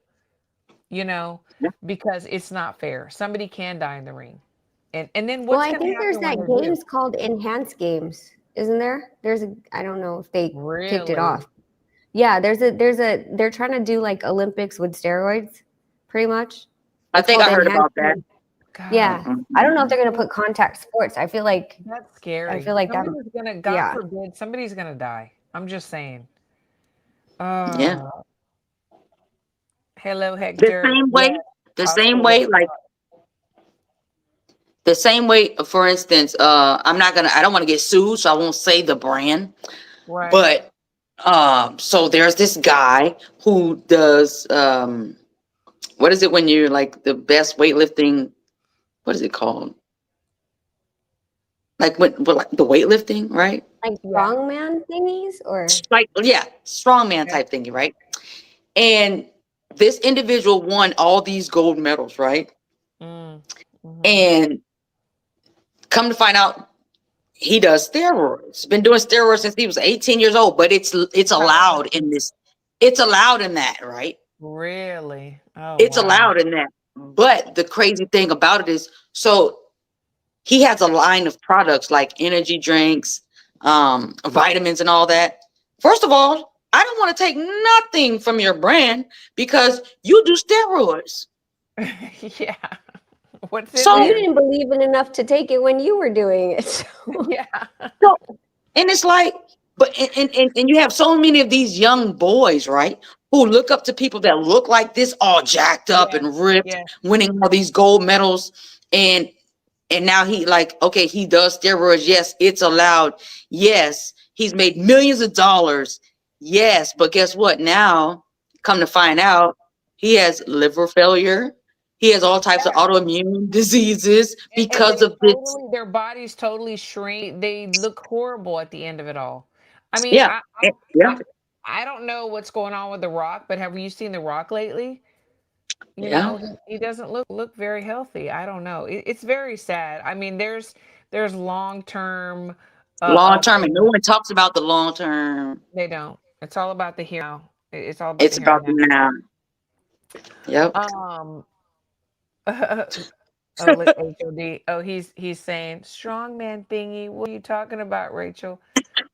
because it's not fair. Somebody can die in the ring. And then what's I think there's that games called enhanced games, isn't there? I don't know if they kicked it off. Yeah, they're trying to do like Olympics with steroids, pretty much. I think I heard about that. God. Yeah, I don't know if they're going to put contact sports. I feel like that's scary. I feel like somebody's gonna, God forbid, somebody's gonna die. I'm just saying. Hello, Hector. The same way. For instance, I don't want to get sued, so I won't say the brand. Right. But so there's this guy who does what is it when you're like the best weightlifting? What is it called? Like like the weightlifting, right? Like strongman thingies, or like strongman type thingy, right? And this individual won all these gold medals, right? Mm-hmm. And come to find out, he does steroids. Been doing steroids since he was 18 years old, but it's allowed in this. It's allowed in that, right? Really? Oh, it's allowed in that. But the crazy thing about it is, so he has a line of products like energy drinks, vitamins and all that. First of all, I don't want to take nothing from your brand because you do steroids. Yeah. What's it? So you didn't believe in enough to take it when you were doing it. So. Yeah. So, and it's like, but and you have so many of these young boys, right, who look up to people that look like this, all jacked up and ripped, winning all these gold medals, and now he he does steroids. Yes, it's allowed. Yes, he's made millions of dollars. Yes, but guess what? Now, come to find out, he has liver failure. He has all types of autoimmune diseases because of this. Their bodies totally shrink. They look horrible at the end of it all. I mean, I don't know what's going on with The Rock, but have you seen The Rock lately? You Yeah. know, he doesn't look very healthy. I don't know. It's very sad. I mean, there's long term Long term, and things. no one talks about the long term. They don't. It's all about the here now. It's all about It's the here about and the now. now. Yep. Um. Oh, look, HOD. Oh, he's saying strongman thingy. What are you talking about, Rachel?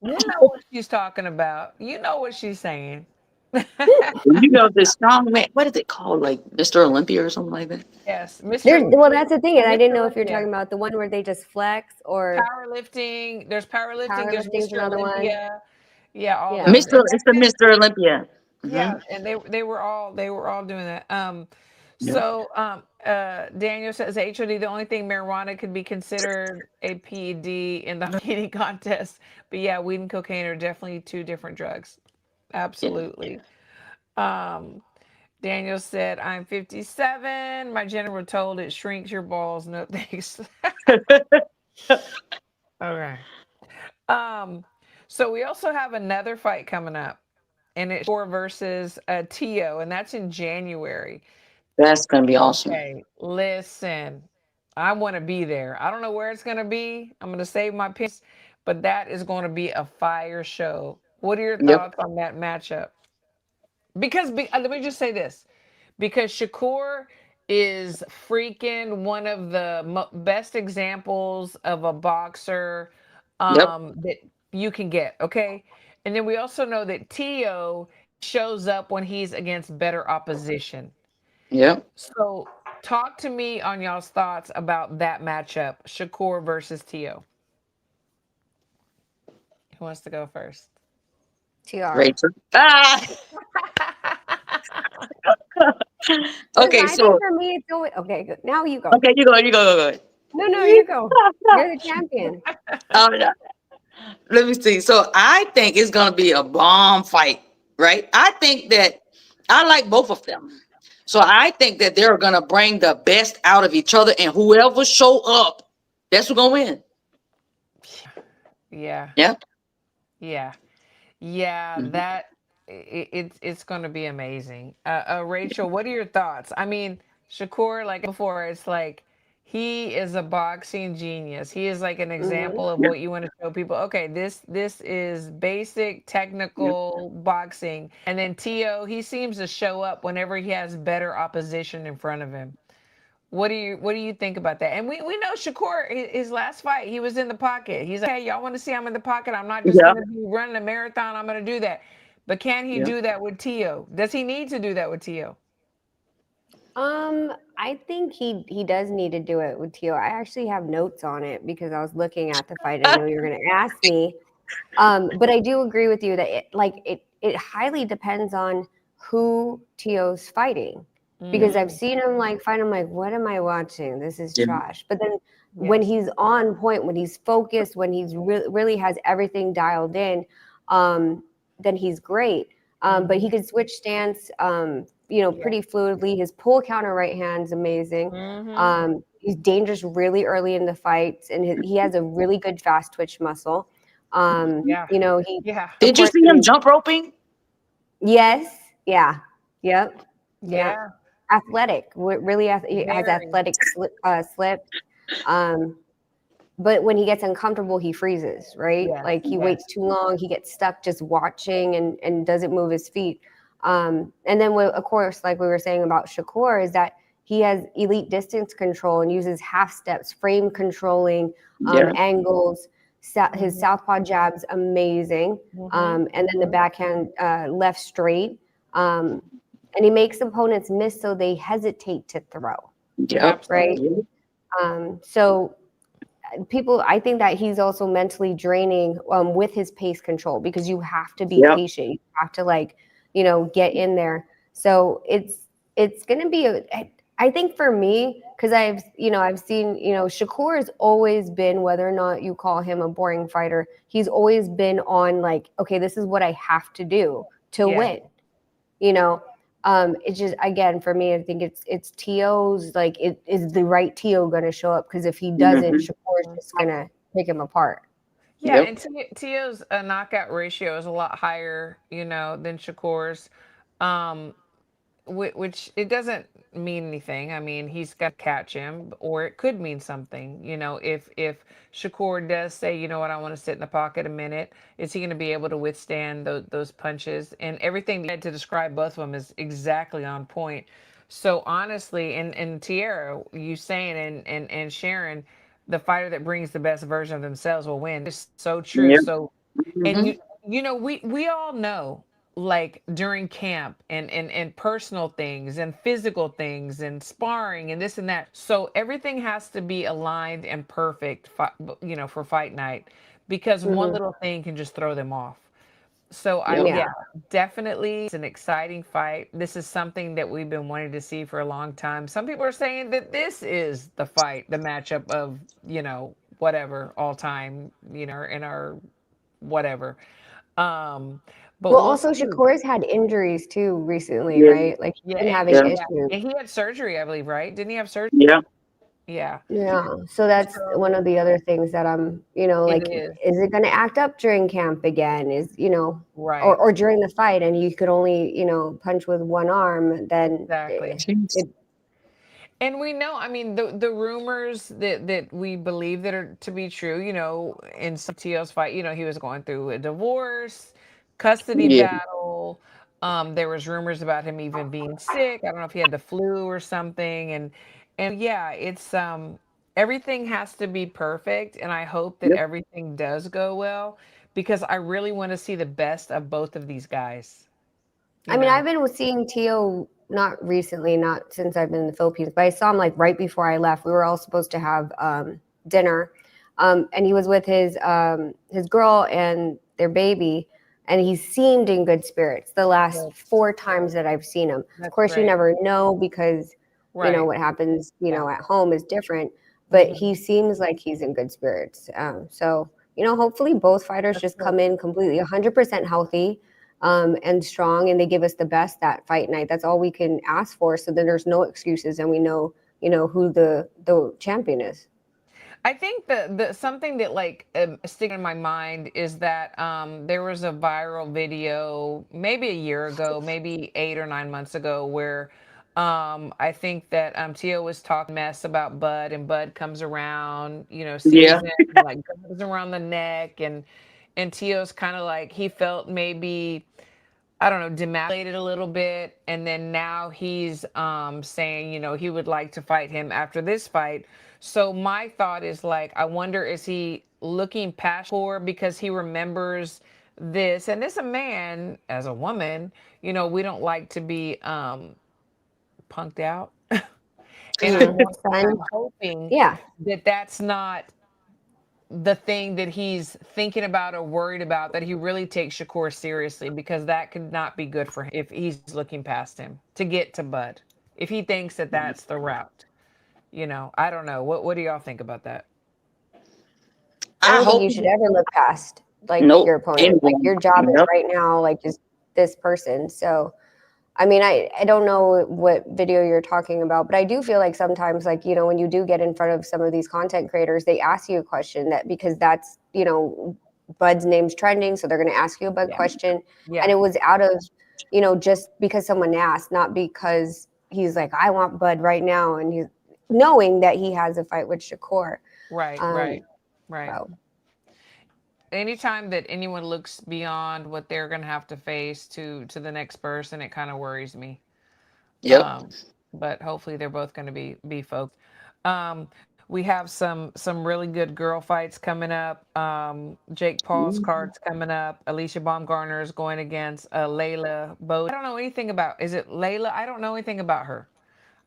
You know what she's talking about. You know what she's saying. You know the strong man. What is it called? Like Mr. Olympia or something like that. Yes, Mr. There's well, that's the thing, and I didn't Mr. know if you're Olympia. talking about the one where they just flex or Powerlifting. There's powerlifting. There's powerlifting's Mr. another one. Olympia. Yeah, all Yeah. those. Mr. And It's the Mr. Olympia. yeah, Hmm. and they were all doing that. Yep. So Daniel says HOD, the only thing marijuana could be considered a PED in the eating contest. But yeah, weed and cocaine are definitely two different drugs. Yeah. Absolutely. Um, Daniel said, I'm 57. My general told it shrinks your balls. No thanks. Okay. Um, so we also have another fight coming up, and it's Shakur versus Tio, and that's in January. That's gonna be awesome. Okay, listen, I want to be there. I don't know where it's going to be. I'm going to save my pins, but that is going to be a fire show. What are your Yep. thoughts on that matchup? Because let me just say this, because Shakur is freaking one of the best examples of a boxer Yep. that you can get. Okay, and then we also know that Tio shows up when he's against better opposition. Yep. So, talk to me on y'all's thoughts about that matchup, Shakur versus Tio. Who wants to go first? Tiara. Rachel. Ah. Because Okay. I think So for me, it's always okay. Good. Now you go. okay, you go. You go. Go. No, no, you go. You're the champion. Um, let me see. So I think it's gonna be a bomb fight, right? I think that I like both of them. So I think that they're gonna bring the best out of each other, and whoever show up, that's who's gonna win. Yeah, Yeah. yeah, yeah. Mhm. That it's going to be amazing. Rachel, what are your thoughts? I mean, Shakur, like before, it's like he is a boxing genius. He is like an Hmm. example of Yeah. what you want to show people. Okay, this is basic Yeah. technical boxing, and then Tio, he seems to show up whenever he has better opposition in front of him. What do you think about that? And we know Shakur, his last fight, he was in the pocket. He's like, hey, y'all want to see I'm in the pocket? I'm not just Yeah. gonna be running a marathon. I'm gonna do that. But can he Yeah. do that with Tio? Does he need to do that with Tio? I think he does need to do it with Tio. I actually have notes on it because I was looking at the fight. I know you're going to ask me. But I do agree with you that it highly depends on who Tio's fighting. Because I've Mm, seen him like fight. I'm like, what am I watching? This is Yeah. trash. But then when yes. he's on point, when he's focused, when he's really has everything dialed in, then he's great. But he could switch stance, Yeah. pretty fluidly. His pull counter right hand's amazing. Mm-hmm. He's dangerous really early in the fights, and he has a really good fast twitch muscle. Yeah. He, Yeah. of Did you course, see when him he's jump roping? yes, yeah, yep, yep. Yeah. Athletic, really, he has Very. athletic slip. Um, but when he gets uncomfortable, he freezes, right? Yes. Like he Yes. waits too long, he gets stuck just watching and doesn't move his feet. And then, of course, like we were saying about Shakur, is that he has elite distance control and uses half steps, frame controlling, Yeah. angles. His Mm-hmm. southpaw jab's amazing. Mm-hmm. And then the backhand left straight. And he makes opponents miss so they hesitate to throw, Yep. right? Absolutely. So I think that he's also mentally draining with his pace control because you have to be Yep. patient. You have to get in there. So it's going to be I think for me, because I've seen, Shakur has always been, whether or not you call him a boring fighter, he's always been on like, okay, this is what I have to do to Yeah. win, It's just, again, for me, I think it's Tio's, like, is the right Tio going to show up? Because if he doesn't, Mhm. Shakur's just going to pick him apart. Yeah, Yep. and Tio's knockout ratio is a lot higher, than Shakur's, which it doesn't mean anything. I mean, he's got to catch him, or it could mean something. You know, if Shakur does say, you know what, I want to sit in the pocket a minute, is he going to be able to withstand those punches? And everything to describe both of them is exactly on point. So honestly, and Tiara, you saying and Sharon, the fighter that brings the best version of themselves will win. It's so true. Yep. So, and Hmm. you know, we all know, like during camp and personal things and physical things and sparring and this and that. So everything has to be aligned and perfect, you know, for fight night, because one Hmm. little thing can just throw them off. So Yep. yeah, Yeah. definitely it's an exciting fight. This is something that we've been wanting to see for a long time. some people are saying that this is the fight, the matchup of, you know, whatever all time, you know, in our whatever. um but Well, we'll also see. Shakur's had injuries too recently, Yeah. right? Like Yeah, he's been and having Yeah. issues. he had surgery, I believe, right? Didn't he have surgery? Yeah. Yeah. Yeah. So that's one So of the other things that I'm, it like, is. is it going to act up during camp again? Or Right. during the fight, and you could only, punch with one arm, then Exactly. it, And we know, I mean, the rumors that we believe that are to be true, you know, in some Tio's fight, you know, he was going through a divorce, custody Yeah. battle. There was rumors about him even being sick. I don't know if he had the flu or something. And yeah, it's everything has to be perfect. And I hope that Yep. everything does go well, because I really want to see the best of both of these guys, I you mean, I've know. been seeing Tio, not recently, not since I've been in the Philippines, but I saw him like right before I left. We were all supposed to have dinner, and he was with his girl and their baby, and he seemed in good spirits the last Good. 4 times that I've seen him. Of That's course, you great. never know because Right. what happens, Yeah. at home is different, but Hmm. he seems like he's in good spirits. So hopefully both fighters That's just good. come in completely 100% healthy, and strong, and they give us the best that fight night. That's all we can ask for. So then there's no excuses, and we know, who the champion is. I think the something that like sticking in my mind is that there was a viral video maybe a year ago, maybe 8 or 9 months ago, where I think that Tio was talking mess about Bud, and Bud comes around, you know, sees Yeah. him, like goes around the neck, and Tio's kind of like he felt maybe, I don't know, demasculated a little bit. And then now he's saying, you know, he would like to fight him after this fight. So my thought is like, I wonder, is he looking past for, because he remembers this? And as a man, as a woman, you know, we don't like to be punked out. And Son, I'm hoping yeah. that that's not the thing that he's thinking about or worried about, that he really takes Shakur seriously, because that could not be good for him if he's looking past him to get to Bud. If he thinks that that's the route, you know, I don't know. What do y'all think about that? I I don't think hope. you should ever look past like your Nope. opponent. Like Anyone. your job is Yep. right now, like just this person. So I mean, I don't know what video you're talking about, but I do feel like sometimes, like, when you do get in front of some of these content creators, they ask you a question that, because that's, Bud's name's trending. So they're going to ask you a Bud Yeah. question. And Yeah. it was out of, just because someone asked, not because he's like, I want Bud right now. And he's knowing that he has a fight with Shakur. Right. Um, Right. Right. so Anytime that anyone looks beyond what they're going to have to face to the next person, it kind of worries me. Yep. um, but hopefully they're both going to be folks. We have some really good girl fights coming up. Jake Paul's card's coming up. Alicia Baumgartner is going against Layla Bode. I don't know anything about. Is it Layla? I don't know anything about her.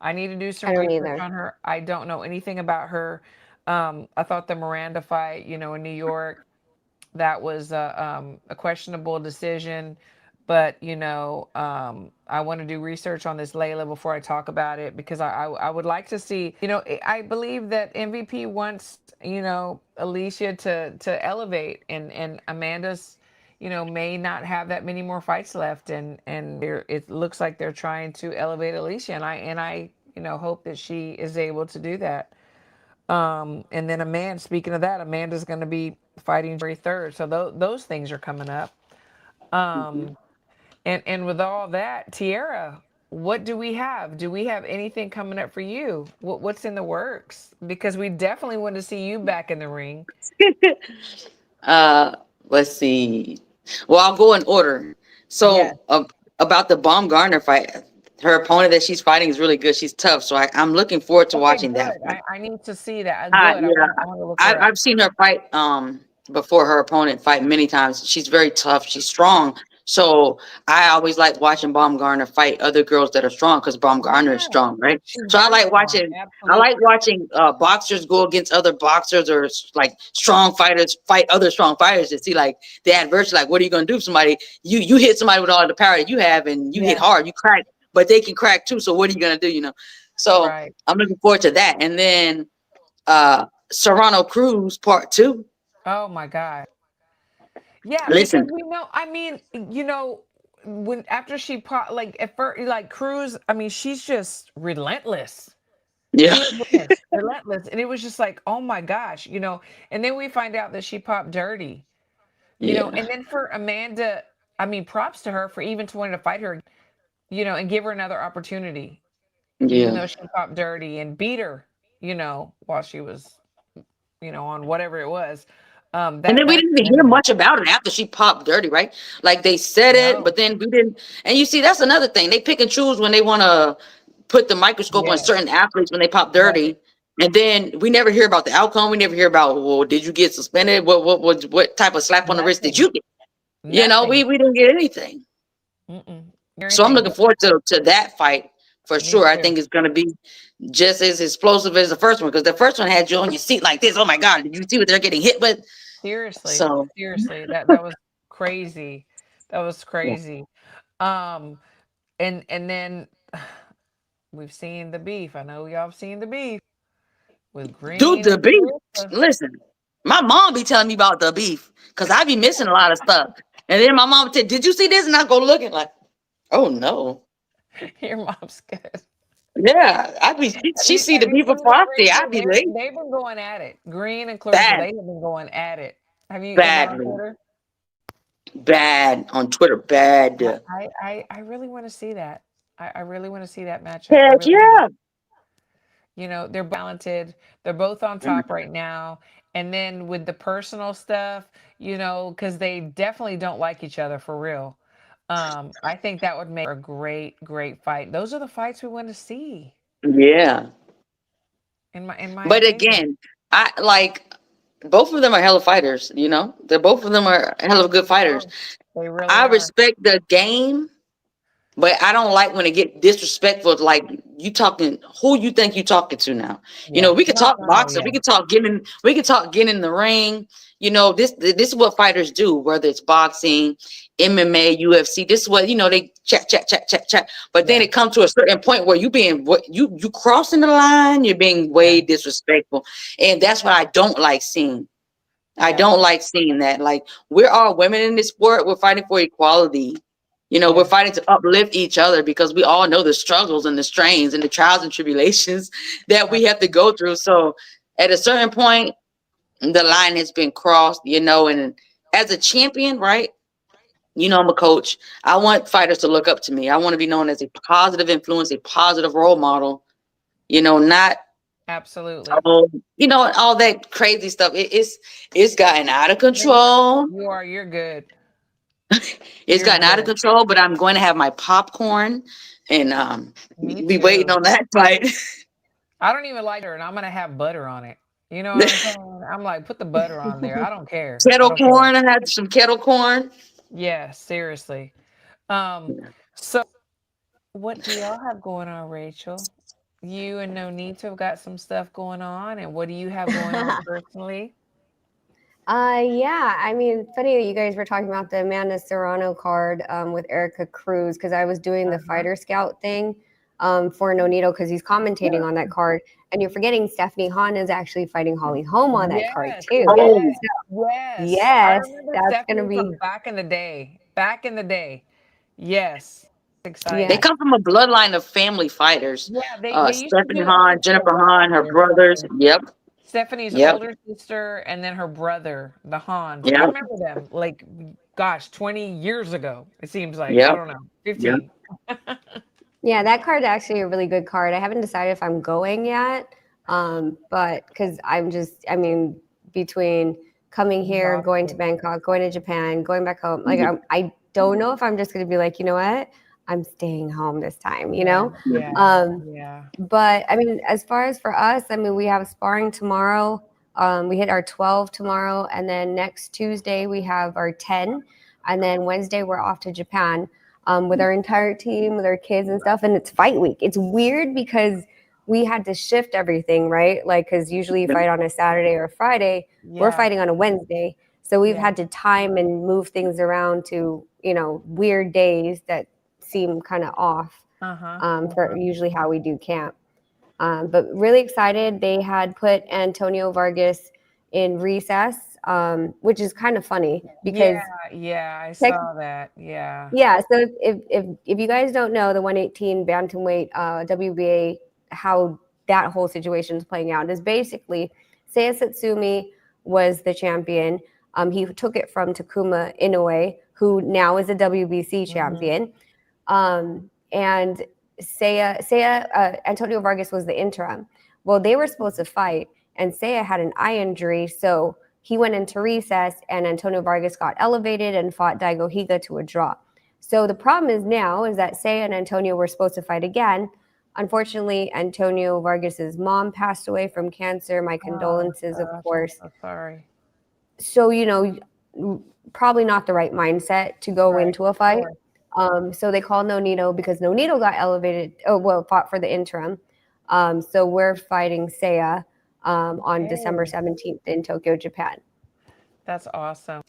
I need to do I some don't research either. on her. I don't know anything about her. I thought the Miranda fight, you know, in New York, that was a questionable decision. But you know, I want to do research on this Layla before I talk about it, because I would like to see. You know, I believe that MVP wants, you know, Alicia to elevate, and Amanda's, you know, may not have that many more fights left, and it looks like they're trying to elevate Alicia, and I you know, hope that she is able to do that. And then speaking of that, Amanda's going to be fighting January 3rd. So those things are coming up. Um, and with all that, Tiara, what do we have? Do we have anything coming up for you? What's in the works? Because we definitely want to see you back in the ring. uh, let's see. Well, I'll go in order. Yes. So about the Baumgartner fight, her opponent that she's fighting is really good. She's tough, so I'm looking forward to Okay, watching good. that fight. I need to see that. Good. Yeah, I want to look her up. I've seen her fight before her opponent fight many times. She's very tough. She's strong. So I always like watching Baumgartner fight other girls that are strong because Baumgartner is Yeah, strong, right? she's So I very like strong. watching. I Absolutely. like watching boxers go against other boxers or like strong fighters fight other strong fighters to see like the adversity. Like, what are you going to do? Somebody you hit somebody with all the power that you have and you hit Yeah. hard, you crack, but they can crack too. So what are you going to do? You know. So Right. I'm looking forward to that. And then Serrano Cruz Part 2. Oh my God. Yeah, because Listen, we know, I mean, when after she like at first, like Cruz, I mean, she's just relentless. yeah, She is relentless. And it was just like, oh my gosh, and then we find out that she popped dirty, yeah, and then for Amanda, I mean, props to her for even wanting to fight her, and give her another opportunity, even yeah. though she popped dirty and beat her, while she was, on whatever it was. And then we That's didn't even hear commendable. much about it after she popped dirty, right? Like they said it, No. but then we didn't. And you see, that's another thing. They pick and choose when they want to put the microscope on Yes. certain athletes when they pop Right. dirty. And then we never hear about the outcome. We never hear about, well, did you get suspended? What type of slap on the wrist did Nothing. you get? Nothing. We didn't get anything. Mm-mm. So I'm Everything. looking forward to that fight for Me sure. I too. think it's going to be just as explosive as the first one because the first one had you on your seat like this. Oh my God, did you see what they're getting hit with? Seriously. So Seriously. That was crazy. That was yeah. crazy. Um, and then we've seen the beef. I know y'all have seen the beef with Dude, Green the and beef. Clarissa. Listen, my mom be telling me about the beef because I be missing a lot of stuff. And then my mom said, "Did you see this?" And I go looking like, "Oh no." Your mom's good. Yeah, I be she see Have the you beef seen before that, I see. I Rachel? be late. They've been going at it. Green and Clarissa, Bad, they have been going at it. Am I on badly, Twitter? bad on Twitter. Bad. I really want to see that. I really want to see that matchup. I Heck really do. yeah. They're talented. They're both on Mhm. top right now. And then with the personal stuff, because they definitely don't like each other for real. I think that would make a great, great fight. Those are the fights we want to see, Yeah. in my But opinion. again, I like both of them are hella fighters, you know? They're both of them are hella good fighters. Oh, they really I are. respect the game. But I don't like when it get disrespectful. Like you talking, who you think you talking to now? Yeah. We could No, talk no, no. boxing, Yeah. we could talk getting in the ring. This is what fighters do, whether it's boxing, MMA, UFC. This is what they chat, chat, chat, chat, chat. But then Yeah. it comes to a certain point where you crossing the line, you're being way Yeah. disrespectful, and that's what I don't like seeing. I Yeah. don't like seeing that. Like we're all women in this sport. We're fighting for equality. We're Yeah. fighting to uplift each other because we all know the struggles and the strains and the trials and tribulations that we have to go through. So at a certain point, the line has been crossed, and as a champion, right? I'm a coach. I want fighters to look up to me. I want to be known as a positive influence, a positive role model, not Absolutely. all that crazy stuff. It's gotten out of No, you're control. you're good. It's You're gotten out of good. control, but I'm going to have my popcorn and Me be waiting too. on that fight. I don't even like her, and I'm gonna have butter on it. You know what I'm saying? I'm like, put the butter on there. I don't care. I Kettle don't care. corn. I had some kettle corn. Yeah, seriously. Um, so what do y'all have going on, Rachel? You and Nonito have got some stuff going on, and what do you have going on personally? Yeah, I mean, funny that you guys were talking about the Amanda Serrano card with Erica Cruz because I was doing the Uh-huh. Fighter Scout thing for Nonito because he's commentating on that card, and you're forgetting Stephanie Hahn is actually fighting Holly Holm on that card Yes, too. Oh, yes, yes. I Yes, remember that's gonna Stephanie be from back in the day. Back in the day. Yes. they yeah. Exciting. come from a bloodline of family fighters. Yeah, they used to Stephanie do Hahn, a Jennifer lot Hahn, her here. brothers. Yep, Stephanie's yep, older sister and then her brother, the Hans. I yep, remember them gosh, 20 years ago. It seems like, I yep, don't know, yep. 15. Yeah, that card's actually a really good card. I haven't decided if I'm going yet, but because I mean, between coming here, going to Bangkok, going to Japan, going back home, like I don't know if I'm just going to be like, you know what, I'm staying home this time, you know? Yeah. But I mean, as far as for us, I mean, we have sparring tomorrow. We hit our 12 tomorrow, and then next Tuesday we have our 10, and then Wednesday we're off to Japan with our entire team, with our kids and stuff. And it's fight week. It's weird because we had to shift everything, right? Like, because usually you fight on a Saturday or a Friday. We're fighting on a Wednesday, so we've had to time and move things around to, you know, weird days that seem kind of off for usually how we do camp. But really excited. They had put Antonio Vargas in recess, which is kind of funny because I saw that. Yeah. So if you guys don't know the 118 bantamweight WBA, how that whole situation is playing out is basically Seiya Satsumi was the champion. He took it from Takuma Inoue, who now is a WBC champion. And Antonio Vargas was the interim. Well, they were supposed to fight, and Seiya had an eye injury, so he went into recess, and Antonio Vargas got elevated and fought Daigo Higa to a draw. So the problem is now is that Seiya and Antonio were supposed to fight again. Unfortunately, Antonio Vargas's mom passed away from cancer. My condolences, of course. I'm so sorry. So, you know, probably not the right mindset to go into a fight. So they called Nonito because Nonito got elevated, fought for the interim. So we're fighting Seiya on December 17th in Tokyo, Japan. That's awesome.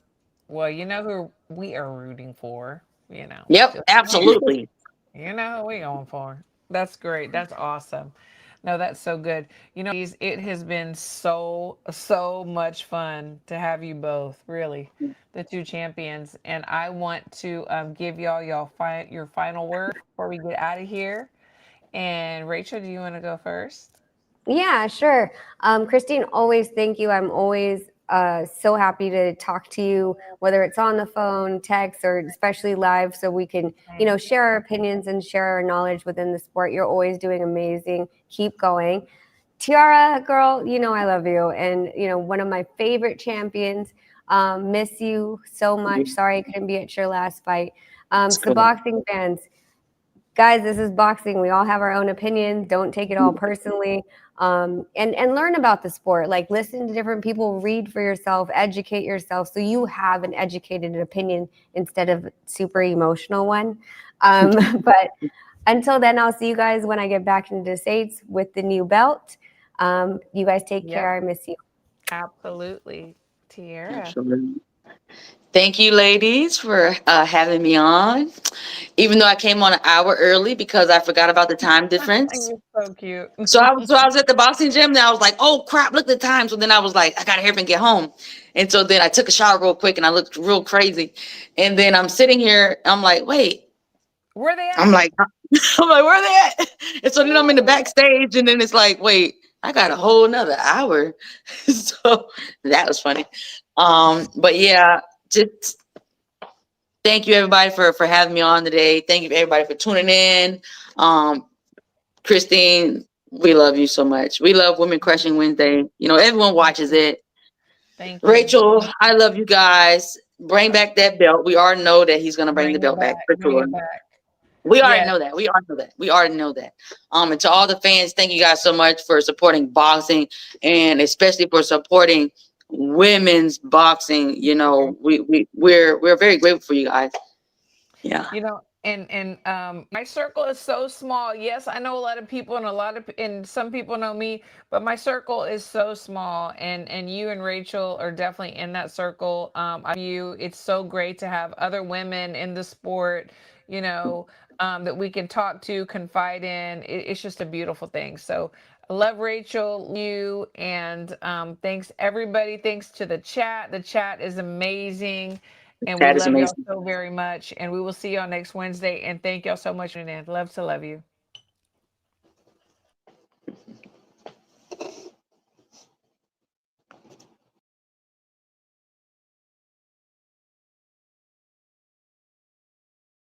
Well, you know who we are rooting for, you know. Yep, absolutely. You know who we going for. That's great. That's awesome. No, that's so good. You know, it has been so much fun to have you both, really, the two champions. And I want to give y'all your final word before we get out of here. And Rachel, do you want to go first? Yeah, sure. Christine, always thank you. I'm always so happy to talk to you, whether it's on the phone, text, or especially live, so we can, you know, share our opinions and share our knowledge within the sport. You're always doing amazing. Keep going. Tiara, girl, you know I love you. And, you know, one of my favorite champions. Miss you so much. Sorry I couldn't be at your last fight. So boxing fans, guys, this is boxing. We all have our own opinions. Don't take it all personally. And learn about the sport. Like, listen to different people, read for yourself, educate yourself, so you have an educated opinion instead of super emotional one. But until then, I'll see you guys when I get back into the States with the new belt. You guys take care. I miss you. Absolutely, Tiara. Absolutely. Thank you, ladies, for having me on. Even though I came on an hour early because I forgot about the time difference. You're so cute. So I was at the boxing gym and I was like, oh crap, look at the time. So then I was like, I gotta hurry and get home. And so then I took a shower real quick and I looked real crazy. And then I'm sitting here, I'm like, wait. Where they at? I'm like, where they at? And so then I'm in the backstage and then it's like, wait, I got a whole nother hour. So that was funny. But yeah, just thank you everybody for having me on today. Thank you everybody for tuning in. Christine, we love you so much. We love Women Crushing Wednesday. You know, everyone watches it. Thank you. Rachel, I love you guys. Bring back that belt. We already know that he's gonna bring the belt back for sure. We already know that. We already know that. And to all the fans, thank you guys so much for supporting boxing and especially for supporting women's boxing. You know, we're very grateful for you guys. Yeah. You know, and my circle is so small. Yes, I know a lot of people and some people know me, but my circle is so small, and you and Rachel are definitely in that circle. It's so great to have other women in the sport, you know, that we can talk to, confide in. It's just a beautiful thing. So I love Rachel, you, and thanks everybody. Thanks to the chat. The chat is amazing. And we love y'all so very much. And we will see y'all next Wednesday. And thank y'all so much. And love to love you.